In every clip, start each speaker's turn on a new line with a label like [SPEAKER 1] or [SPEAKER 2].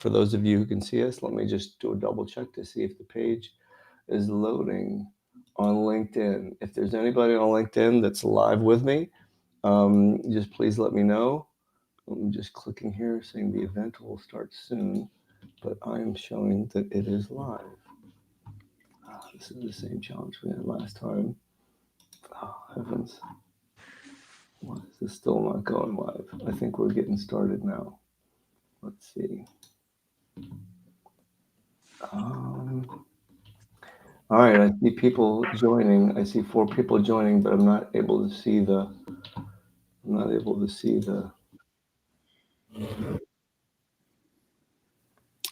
[SPEAKER 1] for those of you who can see us, let me just do a double check to see if the page is loading on LinkedIn. If there's anybody on LinkedIn that's live with me, just please let me know. I'm just clicking here saying the event will start soon, but I am showing that it is live. This is the same challenge we had last time. Oh, heavens. Why is this still not going live? I think we're getting started now. Let's see. All right, I see people joining. I see 4 people joining, but I'm not able to see the.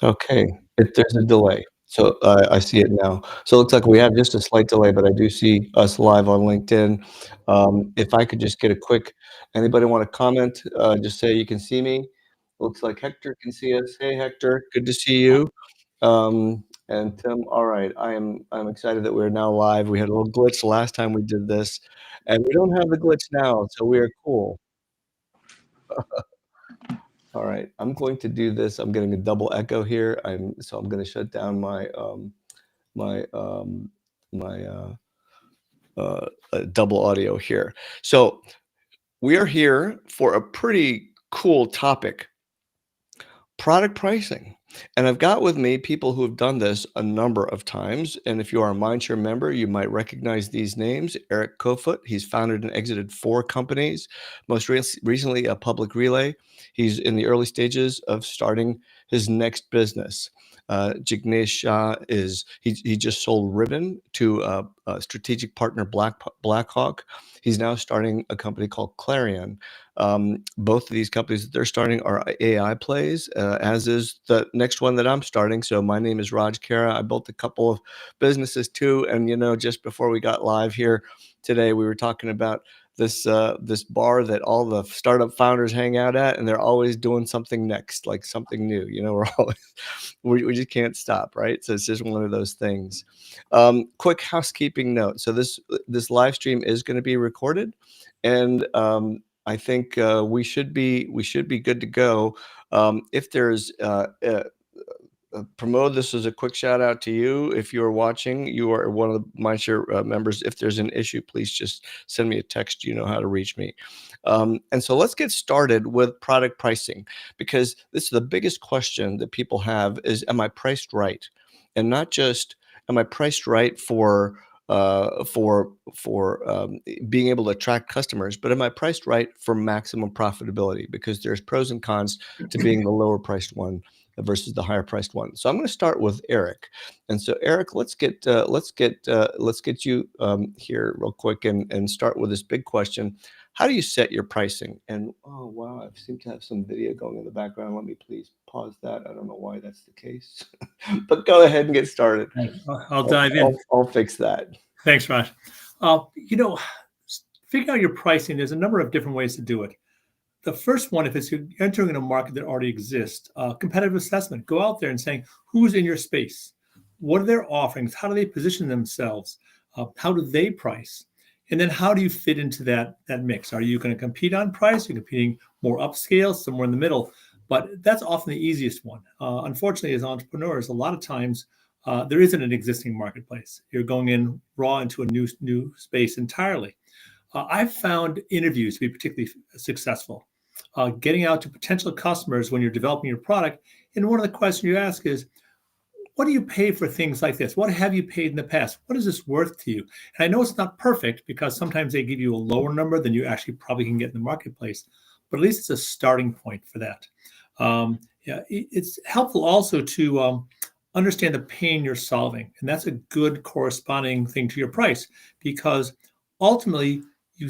[SPEAKER 1] Okay, there's a delay. So I see it now. So it looks like we have just a slight delay, but I do see us live on LinkedIn. If I could just get a quick, anybody want to comment? Just say you can see me. Looks like Hector can see us. Hey, Hector, good to see you. And Tim, all right, I'm excited that we're now live. We had a little glitch the last time we did this, and we don't have the glitch now, so we are cool. All right, I'm going to do this. I'm getting a double echo here. So I'm going to shut down my double audio here. So we are here for a pretty cool topic: product pricing. And I've got with me people who have done this a number of times. And if you are a Mindshare member, you might recognize these names. Eric Koefoot, he's founded and exited 4 companies, most recently a Public Relay. He's in the early stages of starting his next business. Jignesh Shah he just sold Ribbon to a strategic partner, Blackhawk. He's now starting a company called Clarion. Both of these companies that they're starting are AI plays, as is the next one that I'm starting. So my name is Raj Kara. I built a couple of businesses too. And, just before we got live here today, we were talking about this bar that all the startup founders hang out at, and they're always doing something next, like something new. We just can't stop, right? So it's just one of those things. Quick housekeeping note. So this live stream is going to be recorded, and I think we should be good to go. If there's Pramod, this is a quick shout out to you. If you are watching, you are one of the Mindshare members. If there's an issue, please just send me a text. You know how to reach me. And so let's get started with product pricing, because this is the biggest question that people have is, am I priced right? And not just, am I priced right for being able to attract customers, but am I priced right for maximum profitability? Because there's pros and cons to being the lower priced one versus the higher priced one. So I'm going to start with Eric. And so Eric, let's get you here real quick and start with this big question. How do you set your pricing? And oh wow, I seem to have some video going in the background. Let me please pause that. I don't know why that's the case, but go ahead and get started.
[SPEAKER 2] I'll dive in.
[SPEAKER 1] I'll fix that.
[SPEAKER 2] Thanks, Raj. Figuring out your pricing, there's a number of different ways to do it. The first one, if it's entering in a market that already exists, competitive assessment. Go out there and saying, who's in your space? What are their offerings? How do they position themselves? How do they price? And then how do you fit into that mix? Are you going to compete on price? Are you competing more upscale, somewhere in the middle? But that's often the easiest one. Unfortunately, as entrepreneurs, a lot of times there isn't an existing marketplace. You're going in raw into a new space entirely. I've found interviews to be particularly successful. Getting out to potential customers when you're developing your product, and one of the questions you ask is, what do you pay for things like this? What have you paid in the past? What is this worth to you? And I know it's not perfect, because sometimes they give you a lower number than you actually probably can get in the marketplace, but at least it's a starting point for that. It's helpful also to understand the pain you're solving, and that's a good corresponding thing to your price, because ultimately you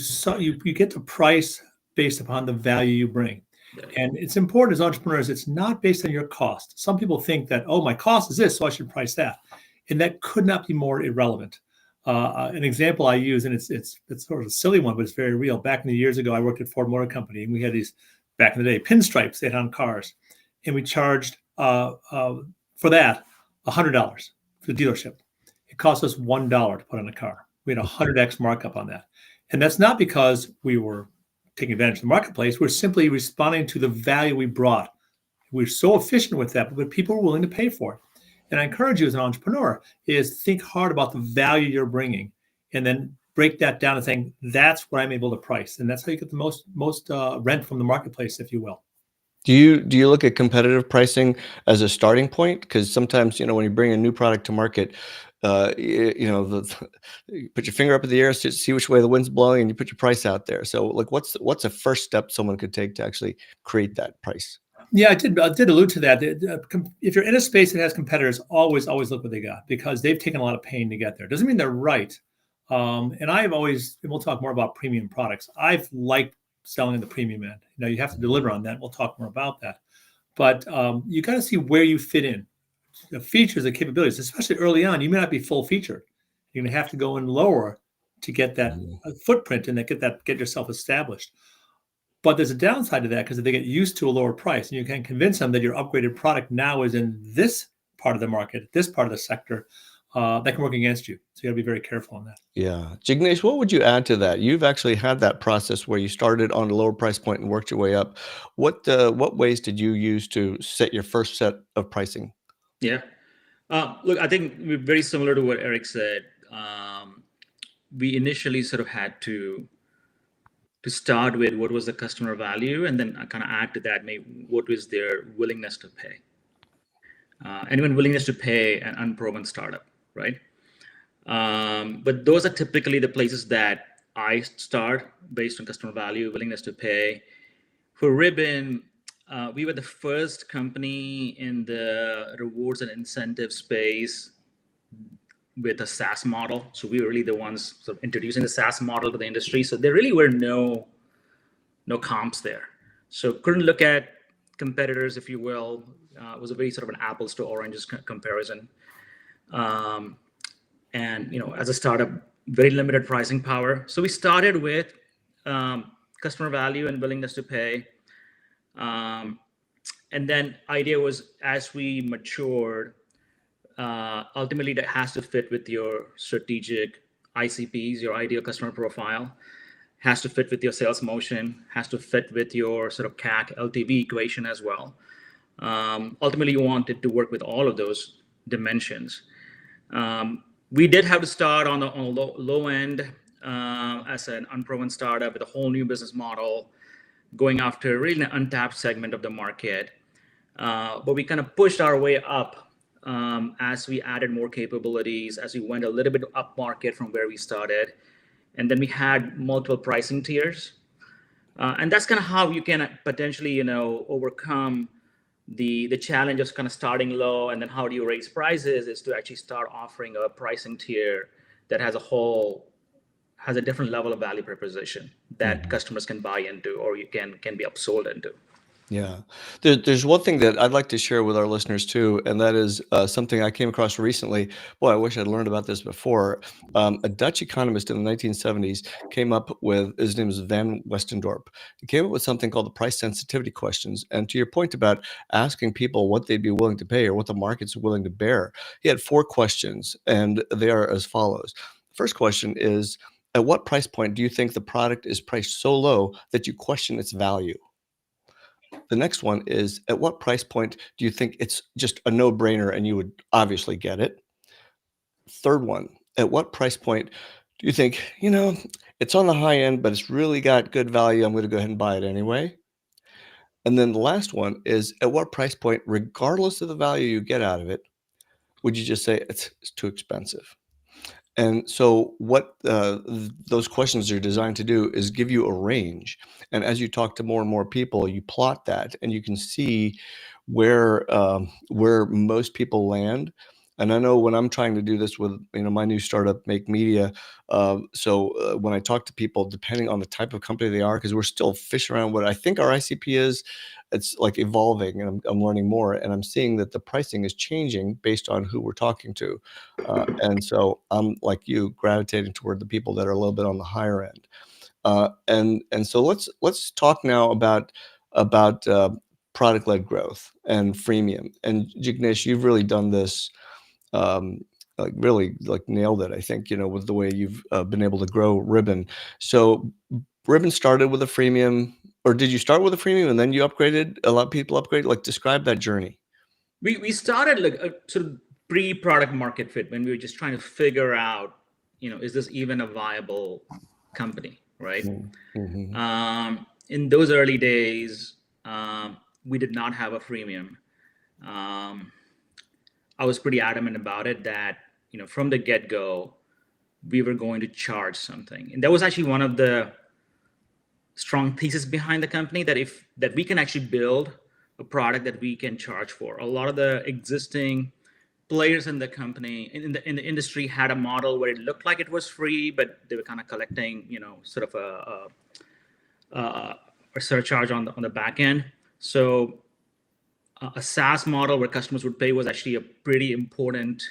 [SPEAKER 2] get the price based upon the value you bring. And it's important as entrepreneurs, it's not based on your cost. Some people think that, oh, my cost is this, so I should price that. And that could not be more irrelevant. An example I use, and it's sort of a silly one, but it's very real. Back in the years ago, I worked at Ford Motor Company, and we had these, back in the day, pinstripes they had on cars. And we charged for that $100 for the dealership. It cost us $1 to put on a car. We had a 100x markup on that. And that's not because we were taking advantage of the marketplace. We're simply responding to the value we brought We're so efficient with that, but people are willing to pay for it. And I encourage you as an entrepreneur is think hard about the value you're bringing, and then break that down and saying that's what I'm able to price, and that's how you get the most rent from the marketplace, if you will.
[SPEAKER 1] Do you look at competitive pricing as a starting point? Because sometimes, when you bring a new product to market, you put your finger up in the air, see which way the wind's blowing, and you put your price out there. So, like, what's a first step someone could take to actually create that price?
[SPEAKER 2] Yeah, I did allude to that. If you're in a space that has competitors, always look what they got, because they've taken a lot of pain to get there. Doesn't mean they're right. And I have always, and we'll talk more about premium products. I've liked selling in the premium end. Now you have to deliver on that. We'll talk more about that. But you got to see where you fit in. The features and capabilities, especially early on, you may not be full featured. You're going to have to go in lower to get that
[SPEAKER 1] Mhm.
[SPEAKER 2] footprint and then get yourself established. But there's a downside to that, because if they get used to a lower price, and you can convince them that your upgraded product now is in this part of the market, this part of the sector, that can work against you. So you got to be very careful on that.
[SPEAKER 1] Yeah. Jignesh, what would you add to that? You've actually had that process where you started on a lower price point and worked your way up. What ways did you use to set your first set of pricing?
[SPEAKER 3] Yeah. Look, I think we're very similar to what Eric said. We initially sort of had to start with what was the customer value, and then kind of add to that, maybe what was their willingness to pay. And even willingness to pay an unproven startup, right? But those are typically the places that I start based on customer value, willingness to pay. For Ribbon, we were the first company in the rewards and incentive space with a SaaS model. So we were really the ones sort of introducing the SaaS model to the industry. So there really were no comps there. So couldn't look at competitors, if you will. It was a very sort of an apples to oranges comparison. And as a startup, very limited pricing power. So we started with customer value and willingness to pay. And then idea was, as we matured, ultimately that has to fit with your strategic ICPs, your ideal customer profile, has to fit with your sales motion, has to fit with your sort of CAC LTV equation as well. Ultimately, you want it to work with all of those dimensions. We did have to start on the low end as an unproven startup with a whole new business model, going after really an untapped segment of the market. But we kind of pushed our way up as we added more capabilities, as we went a little bit up market from where we started. And then we had multiple pricing tiers. And that's kind of how you can potentially, overcome the challenge of kind of starting low, and then how do you raise prices is to actually start offering a pricing tier that has a different level of value proposition that customers can buy into, or you can be upsold into.
[SPEAKER 1] Yeah. There's one thing that I'd like to share with our listeners too, and that is something I came across recently. Boy, I wish I'd learned about this before. A Dutch economist in the 1970s came up with, his name is Van Westendorp. He came up with something called the price sensitivity questions. And to your point about asking people what they'd be willing to pay or what the market's willing to bear, he had 4 questions, and they are as follows. The first question is, at what price point do you think the product is priced so low that you question its value? The next one is, at what price point do you think it's just a no-brainer and you would obviously get it? Third one, at what price point do you think, it's on the high end, but it's really got good value, I'm going to go ahead and buy it anyway? And then the last one is, at what price point, regardless of the value you get out of it, would you just say it's too expensive? And so what those questions are designed to do is give you a range. And as you talk to more and more people, you plot that, and you can see where most people land. And I know when I'm trying to do this with my new startup, Make Media, when I talk to people, depending on the type of company they are, because we're still fishing around what I think our ICP is, it's like evolving, and I'm learning more, and I'm seeing that the pricing is changing based on who we're talking to. And so I'm, like you, gravitating toward the people that are a little bit on the higher end. And so let's talk now about product-led growth and freemium. And Jignesh, you've really done this, really nailed it, I think, with the way you've been able to grow Ribbon. So Ribbon started with a freemium, or did you start with a freemium and then you upgraded? A lot of people upgraded. Like, describe that journey.
[SPEAKER 3] We started like a sort of pre-product market fit when we were just trying to figure out, is this even a viable company, right?
[SPEAKER 1] Mm-hmm.
[SPEAKER 3] In those early days, we did not have a freemium. I was pretty adamant about it that, from the get-go, we were going to charge something. And that was actually one of the strong thesis behind the company, that we can actually build a product that we can charge for. A lot of the existing players in the company, in the industry, had a model where it looked like it was free, but they were kind of collecting, sort of a surcharge on the back end. So a SaaS model where customers would pay was actually a pretty important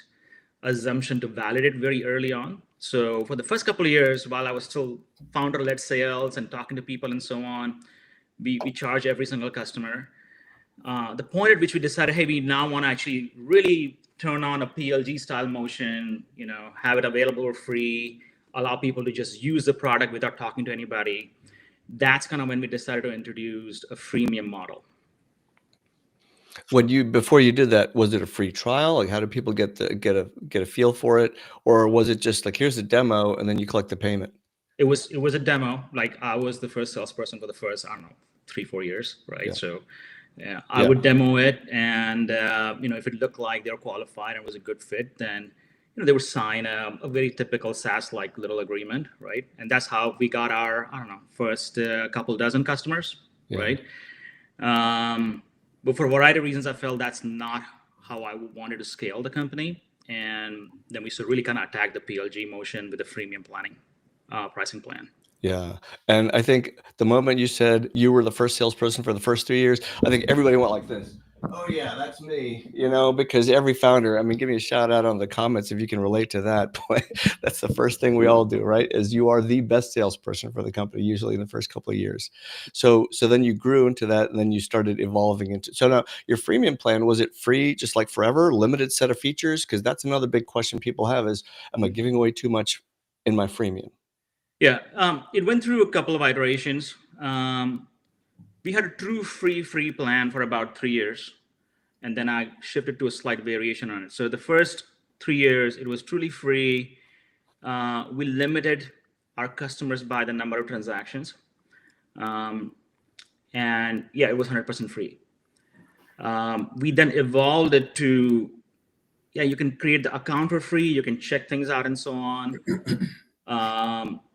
[SPEAKER 3] assumption to validate very early on. So for the first couple of years, while I was still founder-led sales and talking to people and so on, we charge every single customer. The point at which we decided, hey, we now want to actually really turn on a PLG style motion, have it available for free, allow people to just use the product without talking to anybody. That's kind of when we decided to introduce a freemium model.
[SPEAKER 1] Before you did that, was it a free trial? Like, how did people get a feel for it, or was it just like, here's a demo and then you collect the payment?
[SPEAKER 3] It was a demo. Like, I was the first salesperson for the first, 3-4 years, right?
[SPEAKER 1] Yeah.
[SPEAKER 3] So I would demo it, and if it looked like they were qualified and was a good fit, then they would sign a very typical SaaS-like little agreement, right? And that's how we got our first couple dozen customers, right? But for a variety of reasons, I felt that's not how I wanted to scale the company, and then we really kind of attacked the PLG motion with the freemium pricing plan.
[SPEAKER 1] Yeah. And I think the moment you said you were the first salesperson for the first 3 years, I think everybody went like this. Oh yeah, that's me, because every founder, give me a shout out on the comments if you can relate to that. Boy, that's the first thing we all do, right? Is you are the best salesperson for the company, usually in the first couple of years. So then you grew into that, and then you started evolving into. So now your freemium plan, was it free just like forever, limited set of features? Because that's another big question people have is, am I giving away too much in my freemium?
[SPEAKER 3] Yeah, it went through a couple of iterations. We had a true free plan for about 3 years, and then I shifted to a slight variation on it. So the first 3 years, it was truly free. We limited our customers by the number of transactions. And yeah, it was 100% free. We then evolved it to, you can create the account for free, you can check things out and so on.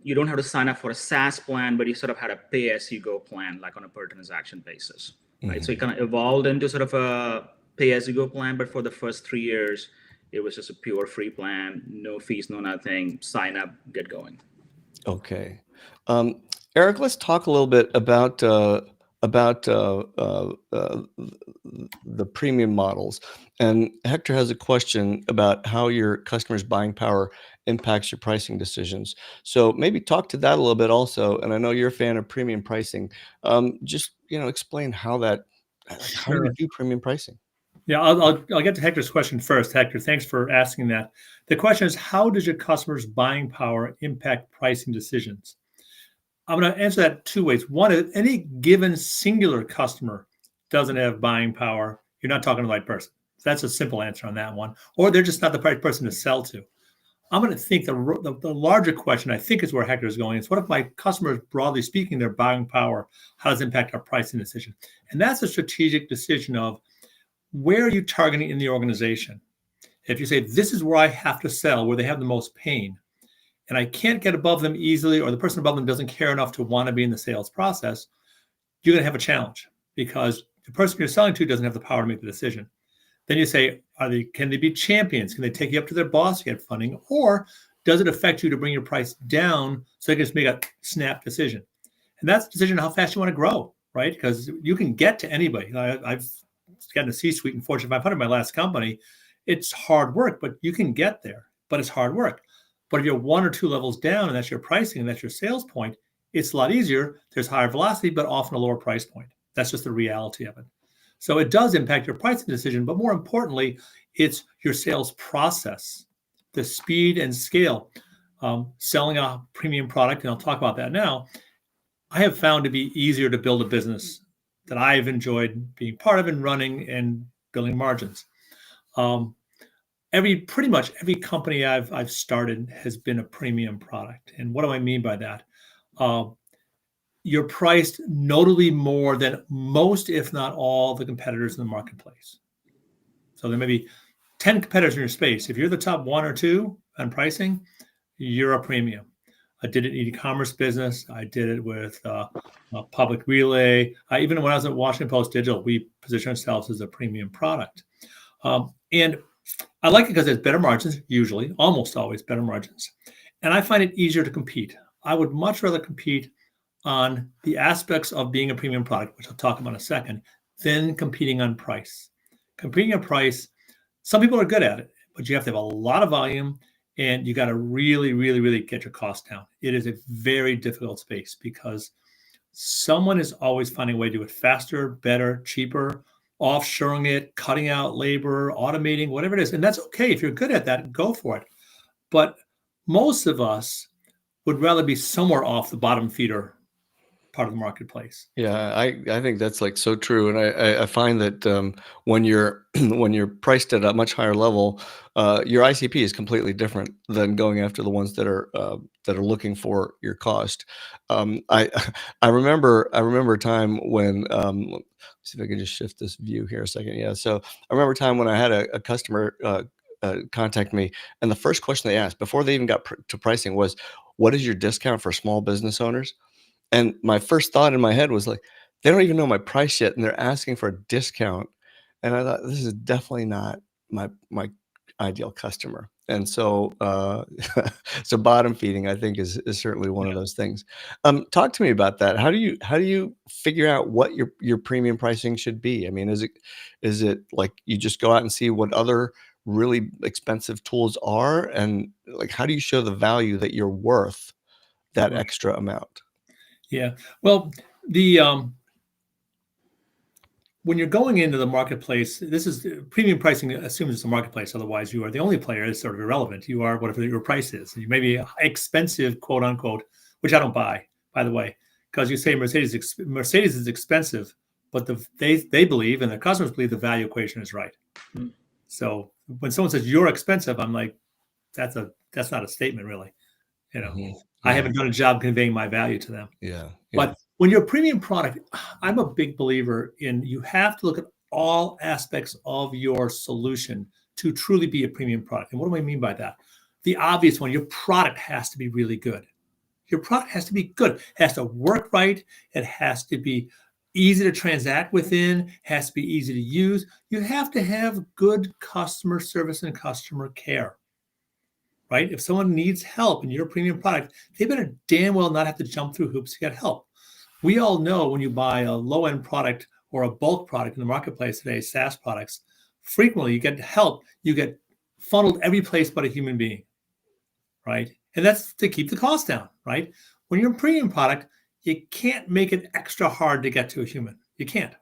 [SPEAKER 3] You don't have to sign up for a SaaS plan, but you sort of had a pay-as-you-go plan, like on a per transaction basis, right? Mm-hmm. So it kind of evolved into sort of a pay-as-you-go plan, but for the first 3 years, it was just a pure free plan, no fees, no nothing, sign up, get going.
[SPEAKER 1] Okay. Eric, let's talk a little bit about the premium models. And Hector has a question about how your customers' buying power impacts your pricing decisions. So maybe talk to that a little bit also. And I know you're a fan of premium pricing. Just explain how do you do premium pricing?
[SPEAKER 2] Yeah, I'll get to Hector's question first. Hector, thanks for asking that. The question is, how does your customers' buying power impact pricing decisions? I'm going to answer that 2 ways. One is, any given singular customer doesn't have buying power, you're not talking to the right person. So that's a simple answer on that one. Or they're just not the right person to sell to. I'm going to think the larger question, I think, is where Hector is going. Is, what if my customers, broadly speaking, their buying power, how does it impact our pricing decision? And that's a strategic decision of, where are you targeting in the organization? If you say, this is where I have to sell, where they have the most pain, and I can't get above them easily, or the person above them doesn't care enough to want to be in the sales process, you're going to have a challenge, because the person you're selling to doesn't have the power to make the decision. Then you say, can they be champions? Can they take you up to their boss to get funding? Or does it affect you to bring your price down so they can just make a snap decision? And that's the decision how fast you want to grow, right? Because you can get to anybody. I've gotten a C-suite in Fortune 500, my last company. It's hard work, but you can get there, but it's hard work. But if you're 1 or 2 levels down and that's your pricing and that's your sales point, it's a lot easier. There's higher velocity, but often a lower price point. That's just the reality of it. So it does impact your pricing decision, but more importantly, it's your sales process, the speed and scale. Selling a premium product, and I'll talk about that now, I have found to be easier to build a business that I've enjoyed being part of and running and building margins. Um, pretty much every company I've started has been a premium product. And what do I mean by that? Uh, you're priced notably more than most, if not all, the competitors in the marketplace. So there may be 10 competitors in your space. If you're the top one or two on pricing, you're a premium. I did it in e-commerce business. I did it with public relay. Even when I was at Washington Post Digital, we position ourselves as a premium product. And I like it because it's better margins, usually, almost always better margins. And I find it easier to compete. I would much rather compete on the aspects of being a premium product, which I'll talk about in a second, than competing on price. Competing on price, some people are good at it, but you have to have a lot of volume and you got to really, really, really get your costs down. It is a very difficult space because someone is always finding a way to do it faster, better, cheaper, offshoring it, cutting out labor, automating, whatever it is. And that's okay. If you're good at that, go for it. But most of us would rather be somewhere off the bottom feeder part of the marketplace.
[SPEAKER 1] Yeah, I think that's like so true, and I find that when you're when you're priced at a much higher level, your ICP is completely different than going after the ones that are looking for your cost. I I remember a time when let's see if I can just shift this view here a second. Yeah, so I remember a time when I had a customer contact me, and the first question they asked before they even got to pricing was, "What is your discount for small business owners?" And my first thought in my head was like, they don't even know my price yet, and they're asking for a discount. And I thought, this is definitely not my ideal customer. And so, so bottom feeding, I think, is certainly one of those things. Talk to me about that. How do you figure out what your premium pricing should be? I mean, is it like you just go out and see what other really expensive tools are, and like how do you show the value that you're worth that
[SPEAKER 2] Right.
[SPEAKER 1] extra amount?
[SPEAKER 2] Yeah. Well, the when you're going into the marketplace, this is premium pricing assumes it's a marketplace. Otherwise, you are the only player. It's sort of irrelevant. You are whatever your price is. You may be expensive, quote unquote, which I don't buy, by the way, because you say Mercedes is expensive, but they believe and the customers believe the value equation is right.
[SPEAKER 3] Hmm.
[SPEAKER 2] So when someone says you're expensive, I'm like, that's not a statement, really.
[SPEAKER 1] Mhm.
[SPEAKER 2] I
[SPEAKER 1] Yeah.
[SPEAKER 2] haven't done a job conveying my value to them.
[SPEAKER 1] Yeah.
[SPEAKER 2] But when you're a premium product, I'm a big believer in you have to look at all aspects of your solution to truly be a premium product. And what do I mean by that? The obvious one, your product has to be really good. Your product has to be good. It has to work right. It has to be easy to transact within, has to be easy to use. You have to have good customer service and customer care. Right? If someone needs help in your premium product, they better damn well not have to jump through hoops to get help. We all know when you buy a low-end product or a bulk product in the marketplace today, SaaS products, frequently you get help, you get funneled every place but a human being, right? And that's to keep the cost down, right? When you're a premium product, you can't make it extra hard to get to a human. You can't.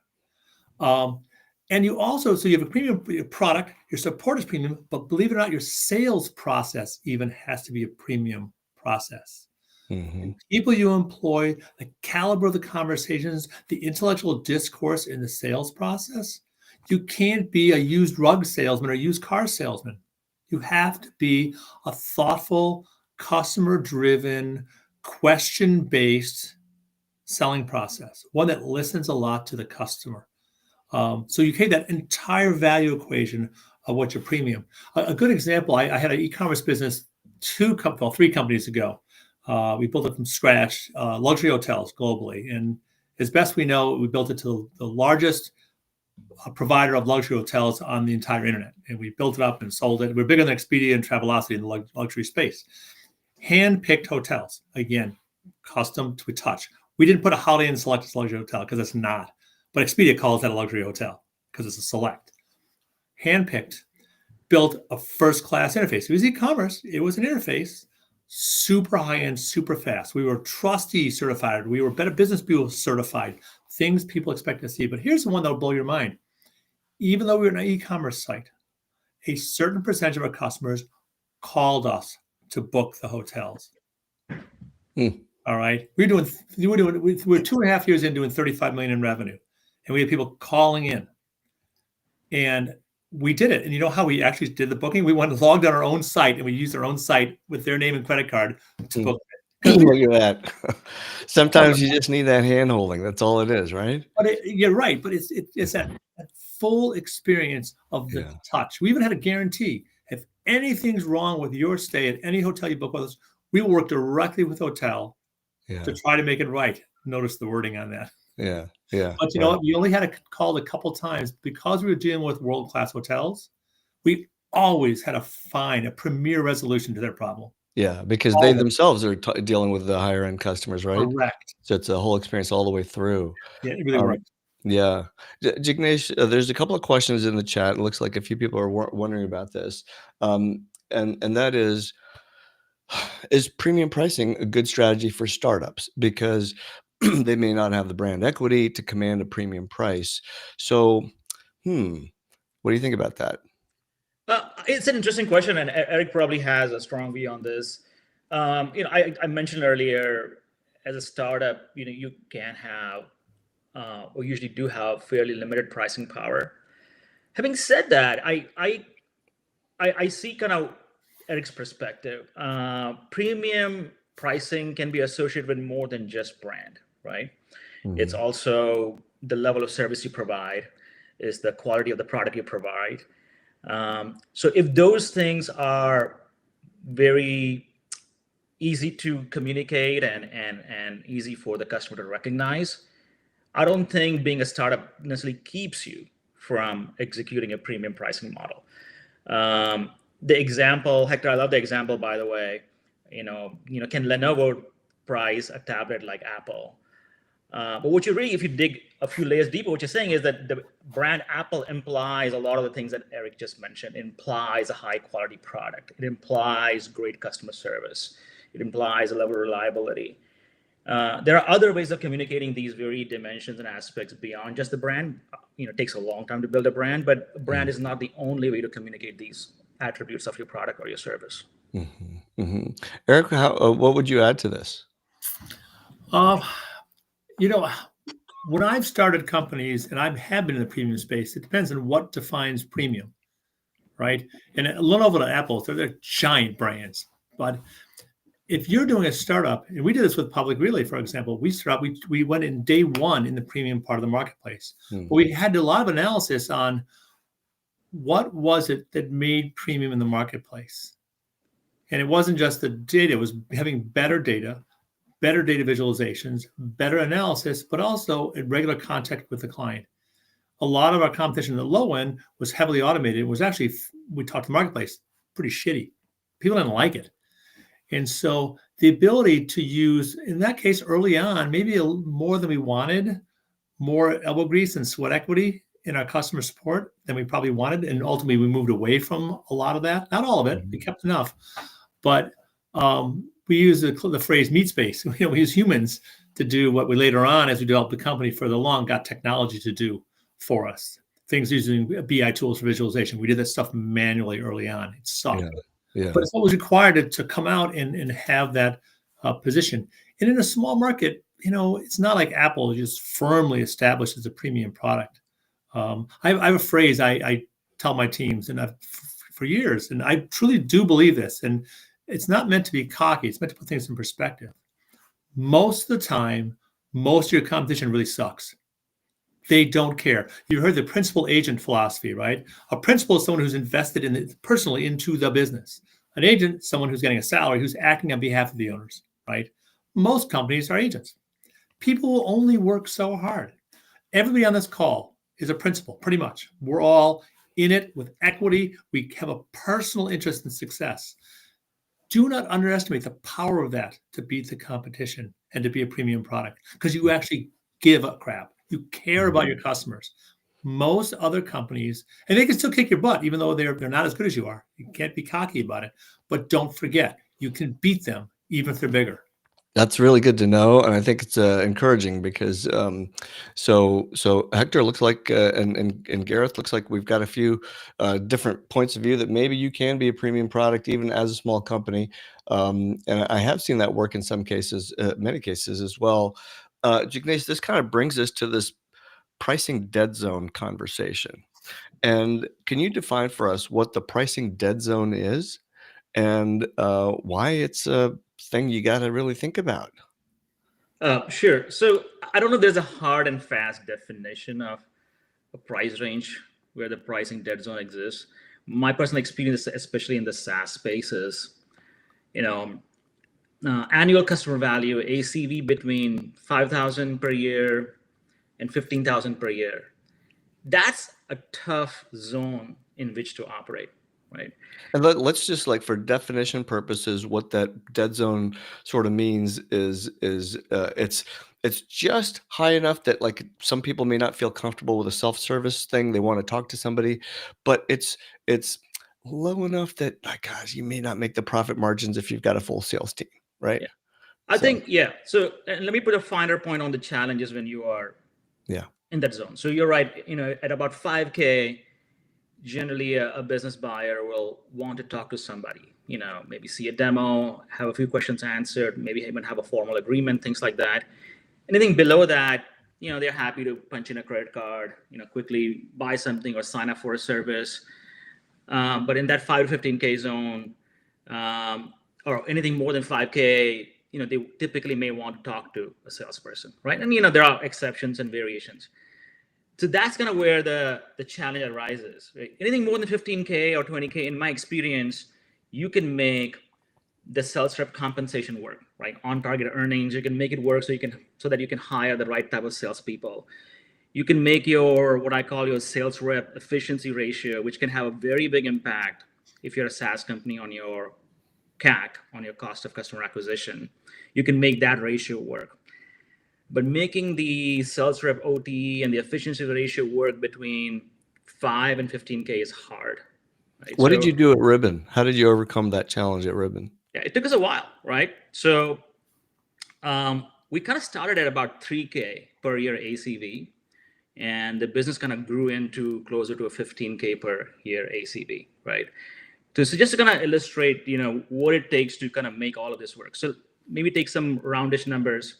[SPEAKER 2] And you also, so you have a premium product, your support is premium, but believe it or not, your sales process even has to be a premium process.
[SPEAKER 1] Mhm.
[SPEAKER 2] People you employ, the caliber of the conversations, the intellectual discourse in the sales process. You can't be a used rug salesman or used car salesman. You have to be a thoughtful, customer-driven, question-based selling process, one that listens a lot to the customer. So you create that entire value equation of what's your premium. A good example, I had an e-commerce business 3 companies ago. We built it from scratch, luxury hotels globally. And as best we know, we built it to the largest provider of luxury hotels on the entire internet. And we built it up and sold it. We're bigger than Expedia and Travelocity in the luxury space. Hand-picked hotels, again, custom to a touch. We didn't put a Holiday Inn Select as a luxury hotel because it's not. But Expedia calls that a luxury hotel because it's a select. Handpicked, built a first-class interface. It was e-commerce. It was an interface, super high-end, super fast. We were trustee certified. We were Better Business Bureau certified. Things people expect to see. But here's the one that will blow your mind. Even though we were an e-commerce site, a certain percentage of our customers called us to book the hotels.
[SPEAKER 1] Mm.
[SPEAKER 2] All right. We're 2.5 years in doing 35 million in revenue, and we had people calling in, and we did it. And you know how we actually did the booking? We went and logged on our own site, and we used our own site with their name and credit card to book it.
[SPEAKER 1] Look at that. Sometimes you just need that hand holding. That's all it is, right?
[SPEAKER 2] But you're right. But it's that full experience of the touch. We even had a guarantee. If anything's wrong with your stay at any hotel you book with us, we will work directly with the hotel to try to make it right. Notice the wording on that.
[SPEAKER 1] Yeah.
[SPEAKER 2] But you know what? We only had to call a couple times because we were dealing with world-class hotels. We always had to find a premier resolution to their problem.
[SPEAKER 1] Yeah, because they themselves are dealing with the higher end customers, right?
[SPEAKER 2] Correct.
[SPEAKER 1] So it's a whole experience all the way through.
[SPEAKER 2] Yeah, it really worked.
[SPEAKER 1] Yeah. Jignesh, there's a couple of questions in the chat. It looks like a few people are wondering about this. And that is premium pricing a good strategy for startups? Because they may not have the brand equity to command a premium price. So, what do you think about that?
[SPEAKER 3] It's an interesting question, and Eric probably has a strong view on this. I mentioned earlier, as a startup, you can have, or usually do have, fairly limited pricing power. Having said that, I see kind of Eric's perspective. Premium pricing can be associated with more than just brand, right? It's also the level of service you provide, is the quality of the product you provide. So if those things are very easy to communicate and easy for the customer to recognize, I don't think being a startup necessarily keeps you from executing a premium pricing model. The example, Hector, I love the example, by the way. Can Lenovo price a tablet like Apple? But what you really, if you dig a few layers deeper, what you're saying is that the brand Apple implies a lot of the things that Eric just mentioned. It implies a high quality product. It implies great customer service. It implies a level of reliability. There are other ways of communicating these very dimensions and aspects beyond just the brand. It takes a long time to build a brand, but a brand is not the only way to communicate these attributes of your product or your service.
[SPEAKER 1] Eric, what would you add to this?
[SPEAKER 2] When I've started companies, and I have been in the premium space, it depends on what defines premium, right? And Lenovo and Apple, they're giant brands. But if you're doing a startup, and we did this with Public Relay, for example, we went in day one in the premium part of the marketplace. But we had a lot of analysis on what was it that made premium in the marketplace. And it wasn't just the data, it was having better data visualizations, better analysis, but also in regular contact with the client. A lot of our competition at the low end was heavily automated. It was actually, we talked to the marketplace, pretty shitty. People didn't like it. And so the ability to use, in that case, early on, maybe more than we wanted, more elbow grease and sweat equity in our customer support than we probably wanted. And ultimately, we moved away from a lot of that. Not all of it. We kept enough. But we use the phrase meat space. We use humans to do what we later on, as we developed the company further along, got technology to do for us. Things using BI tools for visualization. We did that stuff manually early on. It sucked.
[SPEAKER 1] Yeah.
[SPEAKER 2] But it's what was required to come out and have that position. And in a small market, it's not like Apple just firmly established as a premium product. I have a phrase I tell my teams, and for years, and I truly do believe this. And it's not meant to be cocky. It's meant to put things in perspective. Most of the time, most of your competition really sucks. They don't care. You heard the principal agent philosophy, right? A principal is someone who's invested personally into the business. An agent, someone who's getting a salary, who's acting on behalf of the owners, right? Most companies are agents. People will only work so hard. Everybody on this call is a principal, pretty much. We're all in it with equity. We have a personal interest in success. Do not underestimate the power of that to beat the competition and to be a premium product, because you actually give a crap. You care about your customers. Most other companies, and they can still kick your butt, even though they're not as good as you are. You can't be cocky about it. But don't forget, you can beat them even if they're bigger.
[SPEAKER 1] That's really good to know, and I think it's encouraging because so Hector looks like and Gareth looks like we've got a few different points of view that maybe you can be a premium product even as a small company, and I have seen that work in some cases, many cases as well. Jignesh, this kind of brings us to this pricing dead zone conversation, and can you define for us what the pricing dead zone is and why it's a thing you got to really think about?
[SPEAKER 3] Sure. So I don't know if there's a hard and fast definition of a price range where the pricing dead zone exists. My personal experience, especially in the SaaS spaces, you know, annual customer value ACV between 5,000 per year and 15,000 per year. That's a tough zone in which to operate, right?
[SPEAKER 1] And let's just, like, for definition purposes, what that dead zone sort of means is it's just high enough that, like, some people may not feel comfortable with a self-service thing. They want to talk to somebody, but it's low enough that, like, gosh, you may not make the profit margins if you've got a full sales team, right?
[SPEAKER 3] Yeah. I
[SPEAKER 1] So
[SPEAKER 3] think, yeah. So and let me put a finer point on the challenges when you are
[SPEAKER 1] yeah.
[SPEAKER 3] in that zone. So you're right, at about 5K, generally a business buyer will want to talk to somebody, maybe see a demo, have a few questions answered, maybe even have a formal agreement, things like that. Anything below that, they're happy to punch in a credit card, quickly buy something or sign up for a service. But in that 5 to 15K zone, or anything more than 5K, they typically may want to talk to a salesperson, right? And there are exceptions and variations. So that's kind of where the challenge arises, right? Anything more than 15K or 20K, in my experience, you can make the sales rep compensation work, right? On target earnings, you can make it work so that you can hire the right type of salespeople. You can make your, what I call your sales rep efficiency ratio, which can have a very big impact if you're a SaaS company on your CAC, on your cost of customer acquisition. You can make that ratio work. But making the sales rep OT and the efficiency ratio work between 5 and 15K is hard, right?
[SPEAKER 1] What did
[SPEAKER 3] So
[SPEAKER 1] you do at Ribbon? How did you overcome that challenge at Ribbon?
[SPEAKER 3] yeah, it took us a while, right? So we kind of started at about 3K per year ACV, and the business kind of grew into closer to a 15K per year ACV, right? So just to kind of illustrate, what it takes to kind of make all of this work. So maybe take some roundish numbers,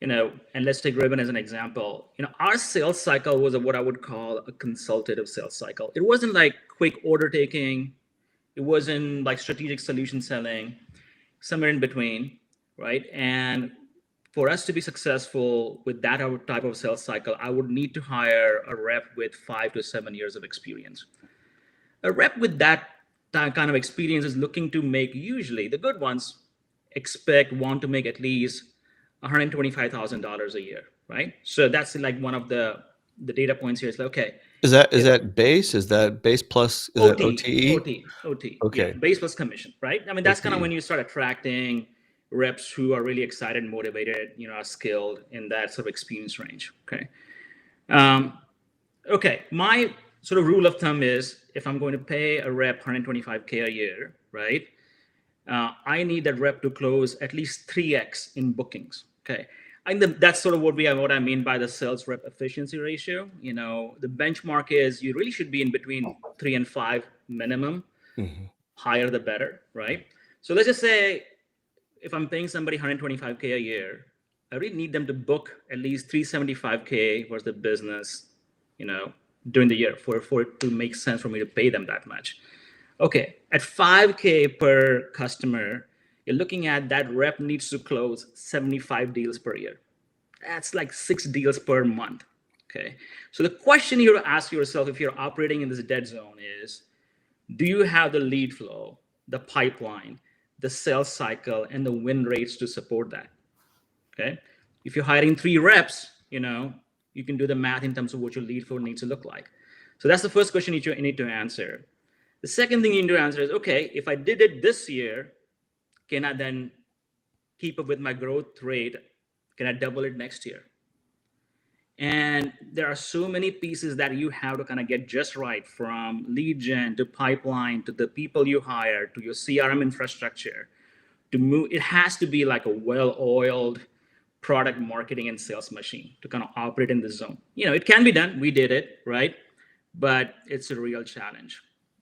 [SPEAKER 3] and let's take Ribbon as an example. Our sales cycle was what I would call a consultative sales cycle. It wasn't like quick order taking. It wasn't like strategic solution selling, somewhere in between, right? And for us to be successful with that type of sales cycle, I would need to hire a rep with 5 to 7 years of experience. A rep with that kind of experience is looking to make, usually the good ones want to make at least $125,000 a year, right? So that's like one of the data points here. Is like, okay,
[SPEAKER 1] Is that base? Is that base plus? Is that OTE?
[SPEAKER 3] OT, yeah,
[SPEAKER 1] Okay.
[SPEAKER 3] base plus commission, right? I mean, that's kind of
[SPEAKER 1] OTE.
[SPEAKER 3] when you start attracting reps who are really excited and motivated, are skilled in that sort of experience range. Okay. Okay. My sort of rule of thumb is if I'm going to pay a rep 125K a year, right? I need that rep to close at least 3x in bookings. Okay. That's sort of what I mean by the sales rep efficiency ratio. The benchmark is you really should be in between 3 and 5 minimum.
[SPEAKER 1] Mm-hmm.
[SPEAKER 3] Higher the better, right? So let's just say if I'm paying somebody 125K a year, I really need them to book at least 375K worth of business, during the year for it to make sense for me to pay them that much. Okay, at 5K per customer, you're looking at that rep needs to close 75 deals per year. That's like 6 deals per month. Okay, so the question you have to ask yourself if you're operating in this dead zone is, do you have the lead flow, the pipeline, the sales cycle, and the win rates to support that? Okay, if you're hiring 3 reps, you can do the math in terms of what your lead flow needs to look like. So that's the first question you need to answer. The second thing you need to answer is, okay, if I did it this year, can I then keep up with my growth rate? Can I double it next year? And there are so many pieces that you have to kind of get just right, from lead gen to pipeline to the people you hire to your CRM infrastructure to move. It has to be like a well-oiled product marketing and sales machine to kind of operate in the zone. It can be done. We did it, right? But it's a real challenge.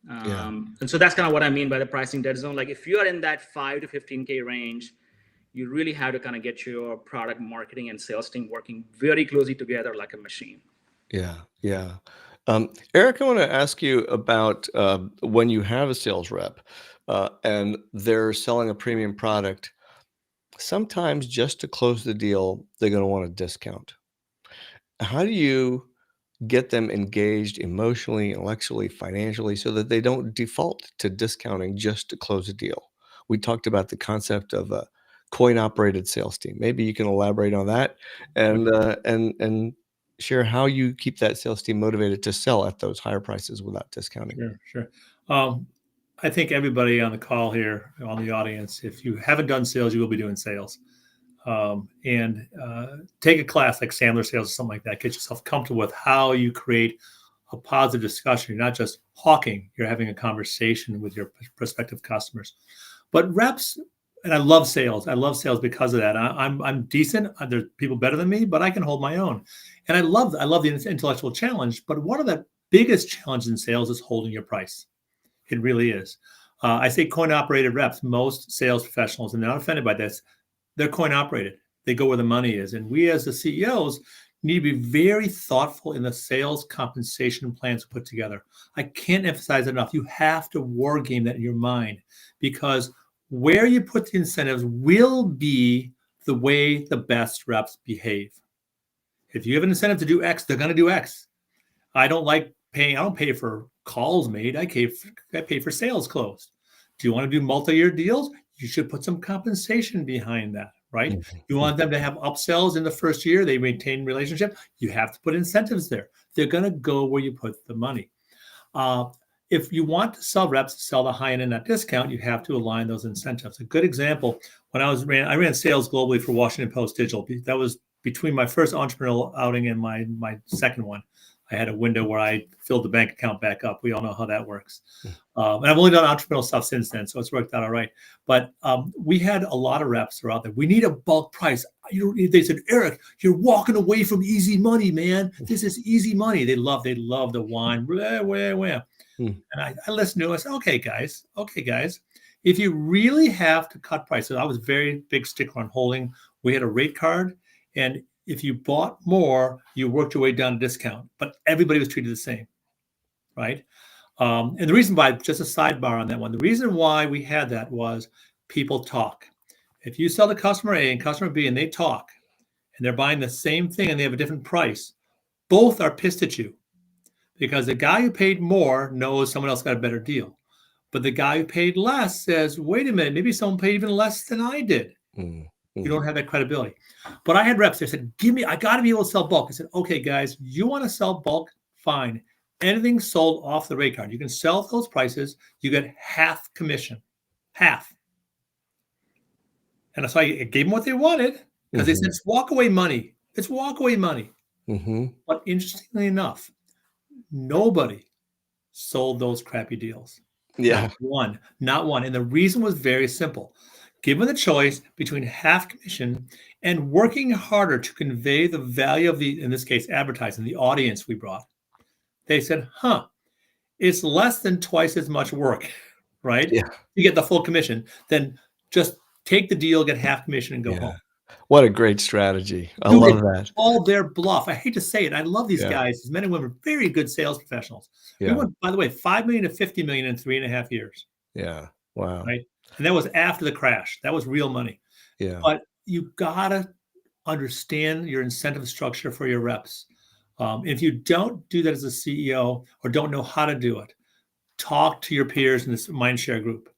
[SPEAKER 3] And so that's kind of what I mean by the pricing dead zone. Like if you are in that 5 to 15K range, you really have to kind of get your product marketing and sales team working very closely together like a machine.
[SPEAKER 1] Yeah. Eric, I want to ask you about when you have a sales rep and they're selling a premium product, sometimes just to close the deal, they're going to want a discount. How do you get them engaged emotionally, intellectually, financially, so that they don't default to discounting just to close a deal? We talked about the concept of a coin-operated sales team. Maybe you can elaborate on that and share how you keep that sales team motivated to sell at those higher prices without discounting.
[SPEAKER 2] Sure. I think everybody on the call here, on the audience, if you haven't done sales, you will be doing sales. And take a class like Sandler Sales or something like that. Get yourself comfortable with how you create a positive discussion. You're not just hawking, you're having a conversation with your prospective customers. But reps, and I love sales. I love sales because of that. I'm decent. There's people better than me, but I can hold my own. And I love the intellectual challenge. But one of the biggest challenges in sales is holding your price. It really is. I say coin-operated reps. Most sales professionals, and they're not offended by this, they're coin operated. They go where the money is. And we as the CEOs need to be very thoughtful in the sales compensation plans we put together. I can't emphasize it enough. You have to war game that in your mind, because where you put the incentives will be the way the best reps behave. If you have an incentive to do X, they're going to do X. I don't pay for calls made. I pay for sales closed. Do you want to do multi-year deals? You should put some compensation behind that, right?
[SPEAKER 1] Mm-hmm.
[SPEAKER 2] You want them to have upsells in the first year, they maintain relationship. You have to put incentives there. They're going to go where you put the money. If you want to sell reps, sell the high end and not discount, you have to align those incentives. A good example, when I ran sales globally for Washington Post Digital. That was between my first entrepreneurial outing and my second one. I had a window where I filled the bank account back up. We all know how that works. And I've only done entrepreneurial stuff since then, so it's worked out all right. But we had a lot of reps who are out there. We need a bulk price. They said, Eric, you're walking away from easy money, man. This is easy money. They love the wine. And I listened to them. I said, okay, guys. If you really have to cut prices, I was a very big stickler on holding. We had a rate card, and if you bought more, you worked your way down to discount, but everybody was treated the same, right? And the reason why, just a sidebar on that one, the reason why we had that was people talk. If you sell to customer A and customer B and they talk and they're buying the same thing and they have a different price, both are pissed at you, because the guy who paid more knows someone else got a better deal. But the guy who paid less says, wait a minute, maybe someone paid even less than I did. You don't have that credibility. But I had reps. They said, I got to be able to sell bulk. I said, okay, guys, you want to sell bulk? Fine. Anything sold off the rate card, you can sell those prices. You get half commission, half. And so I gave them what they wanted, because they said, it's walk away money. It's walk away money. But interestingly enough, nobody sold those crappy deals.
[SPEAKER 1] Yeah.
[SPEAKER 2] Not one. And the reason was very simple. Given the choice between half commission and working harder to convey the value of in this case, advertising, the audience we brought, they said, it's less than twice as much work, right?
[SPEAKER 1] Yeah.
[SPEAKER 2] You get the full commission, then just take the deal, get half commission, and go home.
[SPEAKER 1] What a great strategy. I love that.
[SPEAKER 2] All their bluff. I hate to say it. I love these guys. These men and women, very good sales professionals. We went, by the way, 5 million to 50 million in 3.5 years.
[SPEAKER 1] Yeah. Wow.
[SPEAKER 2] Right. And that was after the crash. That was real money.
[SPEAKER 1] Yeah.
[SPEAKER 2] But you gotta understand your incentive structure for your reps. If you don't do that as a CEO or don't know how to do it, talk to your peers in this Mindshare group,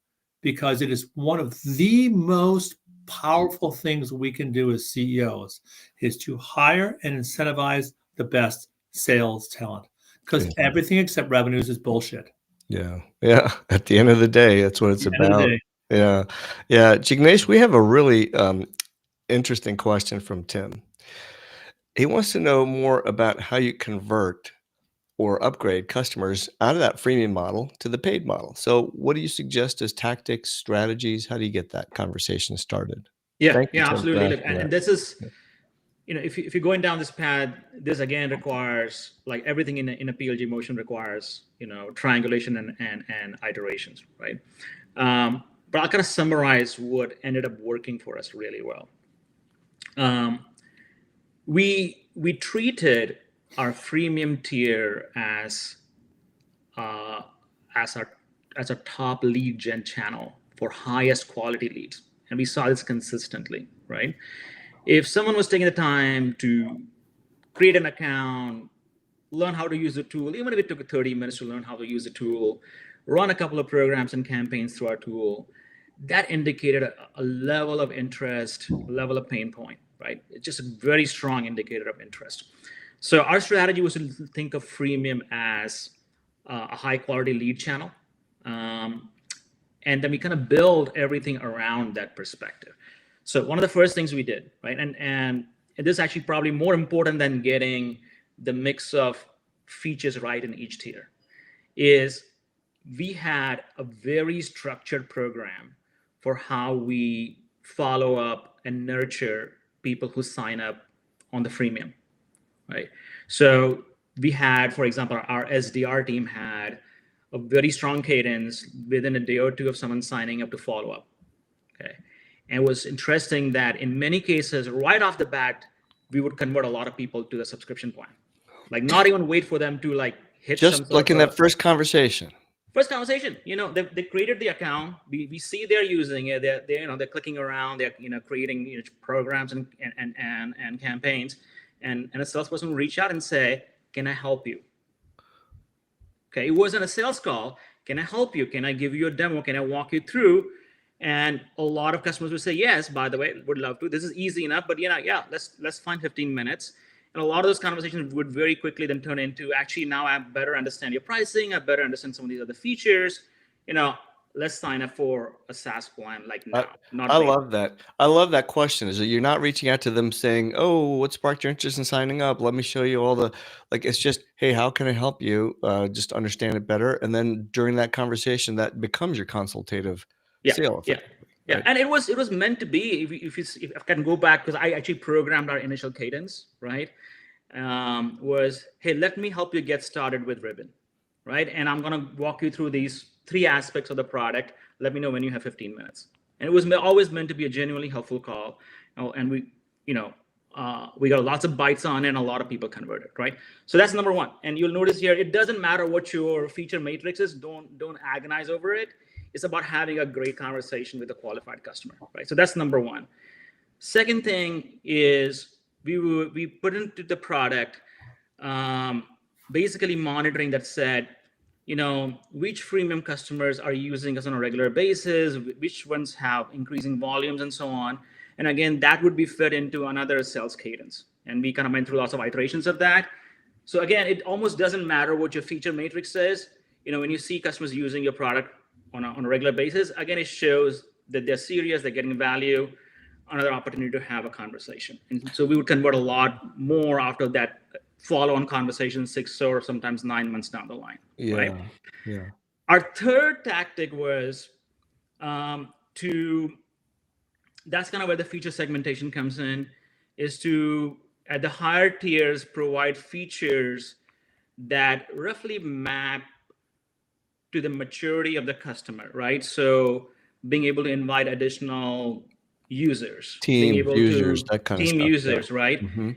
[SPEAKER 2] because it is one of the most powerful things we can do as CEOs is to hire and incentivize the best sales talent, because everything except revenues is bullshit.
[SPEAKER 1] Yeah. At the end of the day, that's what it's about. Yeah. Jignesh, we have a really interesting question from Tim. He wants to know more about how you convert or upgrade customers out of that freemium model to the paid model. So what do you suggest as tactics, strategies? How do you get that conversation started?
[SPEAKER 3] Yeah,
[SPEAKER 1] Thank you,
[SPEAKER 3] yeah,
[SPEAKER 1] Tim, for
[SPEAKER 3] absolutely. Look,
[SPEAKER 1] asking
[SPEAKER 3] and
[SPEAKER 1] that.
[SPEAKER 3] this is,
[SPEAKER 1] Yeah.
[SPEAKER 3] if you're going down this path, this again requires, like everything in a PLG motion requires, triangulation and iterations, right? But I'll kind of summarize what ended up working for us really well. We treated our freemium tier as uh, as our top lead gen channel for highest quality leads, and we saw this consistently, right? If someone was taking the time to create an account, learn how to use the tool, even if it took 30 minutes to learn how to use the tool, run a couple of programs and campaigns through our tool, that indicated a level of interest, a level of pain point, right? It's just a very strong indicator of interest. So our strategy was to think of freemium as a high quality lead channel. And then we kind of build everything around that perspective. So one of the first things we did, right, and this is actually probably more important than getting the mix of features right in each tier, is we had a very structured program for how we follow up and nurture people who sign up on the freemium, right? So we had, for example, our SDR team had a very strong cadence within a day or two of someone signing up to follow up. Okay. And it was interesting that in many cases, right off the bat, we would convert a lot of people to the subscription plan. Like not even wait for them to like hit some
[SPEAKER 1] Just
[SPEAKER 3] sort
[SPEAKER 1] like
[SPEAKER 3] of
[SPEAKER 1] in that first conversation.
[SPEAKER 3] first conversation. They created the account. We see they're using it. They're clicking around. They're creating programs and campaigns, and a salesperson will reach out and say, "Can I help you?" Okay, it wasn't a sales call. Can I help you? Can I give you a demo? Can I walk you through? And a lot of customers would say, yes, by the way, would love to. This is easy enough, but let's find 15 minutes. And a lot of those conversations would very quickly then turn into, actually, now I better understand your pricing. I better understand some of these other features. Let's sign up for a SaaS plan like now, not
[SPEAKER 1] I
[SPEAKER 3] later.
[SPEAKER 1] love that. I love that question, is that you're not reaching out to them saying, oh, what sparked your interest in signing up? Let me show you all the, like, it's just, hey, how can I help you? Just understand it better. And then during that conversation, that becomes your consultative sale effectively.
[SPEAKER 3] Yeah,
[SPEAKER 1] Right?
[SPEAKER 3] and it was meant to be. If I can go back, because I actually programmed our initial cadence, right? Was, hey, let me help you get started with Ribbon, right? And I'm gonna walk you through these 3 aspects of the product. Let me know when you have 15 minutes. And it was always meant to be a genuinely helpful call. And we got lots of bites on it, and a lot of people converted, right? So that's number 1. And you'll notice here, it doesn't matter what your feature matrix is. Don't agonize over it. It's about having a great conversation with a qualified customer, right? So that's number 1. Second thing is we put into the product basically monitoring that said, which freemium customers are using us on a regular basis, which ones have increasing volumes, and so on. And again, that would be fed into another sales cadence. And we kind of went through lots of iterations of that. So again, it almost doesn't matter what your feature matrix says. When you see customers using your product on a regular basis, again, it shows that they're serious, they're getting value, another opportunity to have a conversation. And so we would convert a lot more after that follow-on conversation 6 or sometimes 9 months down the line.
[SPEAKER 1] Yeah.
[SPEAKER 3] Right?
[SPEAKER 1] Yeah.
[SPEAKER 3] Our third tactic was that's kind of where the feature segmentation comes in, is to, at the higher tiers, provide features that roughly map to the maturity of the customer, right? So being able to invite additional users, being able
[SPEAKER 1] users,
[SPEAKER 3] to
[SPEAKER 1] that kind of
[SPEAKER 3] team
[SPEAKER 1] stuff.
[SPEAKER 3] users,
[SPEAKER 1] Yeah.
[SPEAKER 3] right?
[SPEAKER 1] Mm-hmm.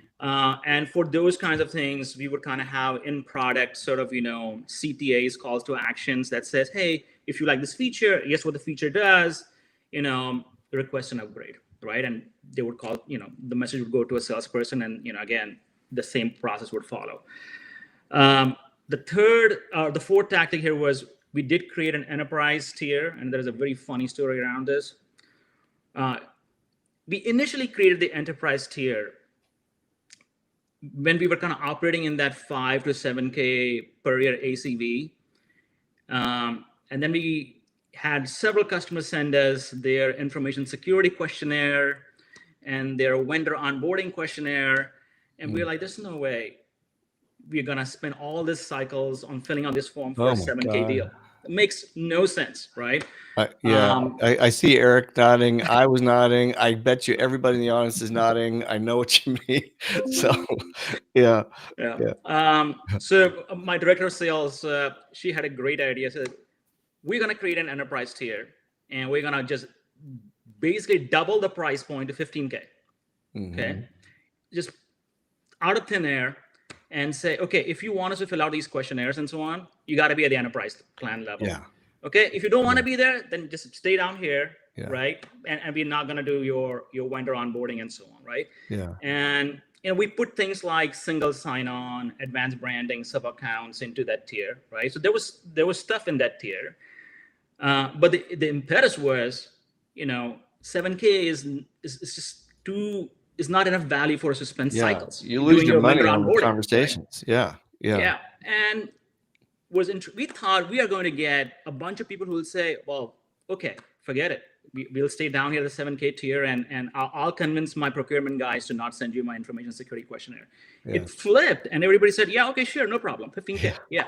[SPEAKER 3] And for those kinds of things, we would kind of have in product sort of, CTAs, calls to actions, that says, hey, if you like this feature, here's what the feature does, request an upgrade, right? And they would call, the message would go to a salesperson, and, again, the same process would follow. The fourth tactic here was, we did create an enterprise tier, and there's a very funny story around this. We initially created the enterprise tier when we were kind of operating in that 5 to 7K per year ACV. And then we had several customers send us their information security questionnaire and their vendor onboarding questionnaire. And we were like, there's no way we're gonna spend all these cycles on filling out this form for
[SPEAKER 1] Oh
[SPEAKER 3] a
[SPEAKER 1] my
[SPEAKER 3] 7K deal.
[SPEAKER 1] God.
[SPEAKER 3] It makes no sense, right?
[SPEAKER 1] Yeah,
[SPEAKER 3] Um,
[SPEAKER 1] I see Eric nodding. I was nodding. I bet you everybody in the audience is nodding. I know what you mean. So, yeah,
[SPEAKER 3] yeah.
[SPEAKER 1] yeah,
[SPEAKER 3] So my director of sales, she had a great idea. Said, we're gonna create an enterprise tier, and we're gonna just basically double the price point to 15K. Okay, just out of thin air, and say, okay, if you want us to fill out these questionnaires and so on, you got to be at the enterprise plan level.
[SPEAKER 1] yeah,
[SPEAKER 3] Okay, if you don't want to
[SPEAKER 1] yeah,
[SPEAKER 3] be there, then just stay down here,
[SPEAKER 1] yeah,
[SPEAKER 3] right? And we're not going to do your vendor onboarding and so on, right?
[SPEAKER 1] yeah,
[SPEAKER 3] And we put things like single sign-on, advanced branding, sub accounts into that tier, right? So there was stuff in that tier, but the impetus was, 7K is just too is not enough value for us to spend
[SPEAKER 1] yeah.
[SPEAKER 3] cycles
[SPEAKER 1] You lose
[SPEAKER 3] doing
[SPEAKER 1] your
[SPEAKER 3] your vendor
[SPEAKER 1] money on the
[SPEAKER 3] onboarding, right?
[SPEAKER 1] conversations. Yeah, yeah,
[SPEAKER 3] Yeah, and we thought we are going to get a bunch of people who will say, well, okay, forget it. We'll stay down here at the 7K tier, and I'll convince my procurement guys to not send you my information security questionnaire.
[SPEAKER 1] yeah,
[SPEAKER 3] It flipped, and everybody said, yeah, okay, sure, no problem, 15K, yeah.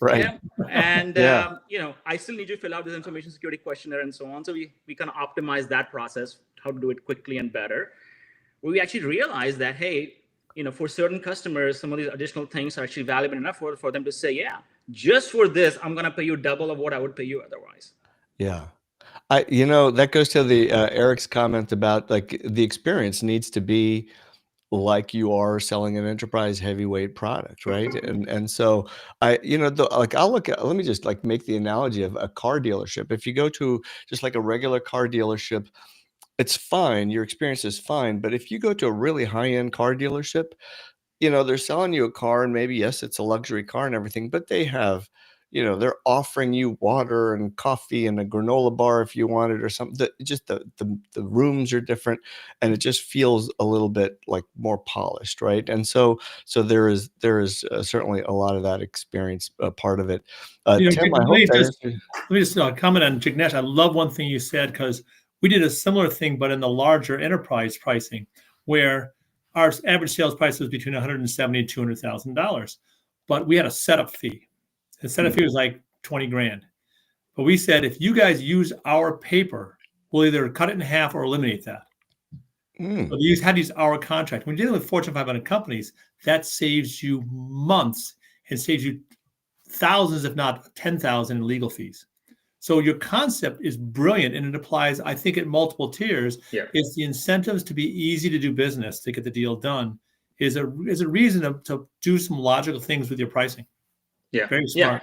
[SPEAKER 1] right.
[SPEAKER 3] Yeah, and
[SPEAKER 1] Yeah,
[SPEAKER 3] I still need you to fill out this information security questionnaire and so on. So we kind of optimize that process, how to do it quickly and better. We actually realized that, hey, for certain customers, some of these additional things are actually valuable enough for them to say, yeah, just for this, I'm gonna pay you double of what I would pay you otherwise.
[SPEAKER 1] yeah. That goes to the Eric's comment about like the experience needs to be like you are selling an enterprise heavyweight product, right? And so I'll look at, let me just like make the analogy of a car dealership. If you go to just like a regular car dealership, it's fine, your experience is fine. But if you go to a really high-end car dealership, they're selling you a car, and maybe, yes, it's a luxury car and everything, but they have, they're offering you water and coffee and a granola bar if you want it or something. Just the rooms are different, and it just feels a little bit like more polished, right? And so there is certainly a lot of that experience part of it. Tim, I hope that answers.
[SPEAKER 2] Let me just comment on Jignesh. I love one thing you said, because we did a similar thing, but in the larger enterprise pricing, where our average sales price was between $170,000 and $200,000, but we had a setup fee. The setup fee was like 20 grand. But we said, if you guys use our paper, we'll either cut it in half or eliminate that. So you had to use our contract. When you're dealing with Fortune 500 companies, that saves you months and saves you thousands, if not 10,000 in legal fees. So your concept is brilliant, and it applies, I think, at multiple tiers.
[SPEAKER 3] Yeah.
[SPEAKER 2] It's the incentives to be easy to do business, to get the deal done, is a reason to do some logical things with your pricing.
[SPEAKER 3] Yeah.
[SPEAKER 2] Very smart.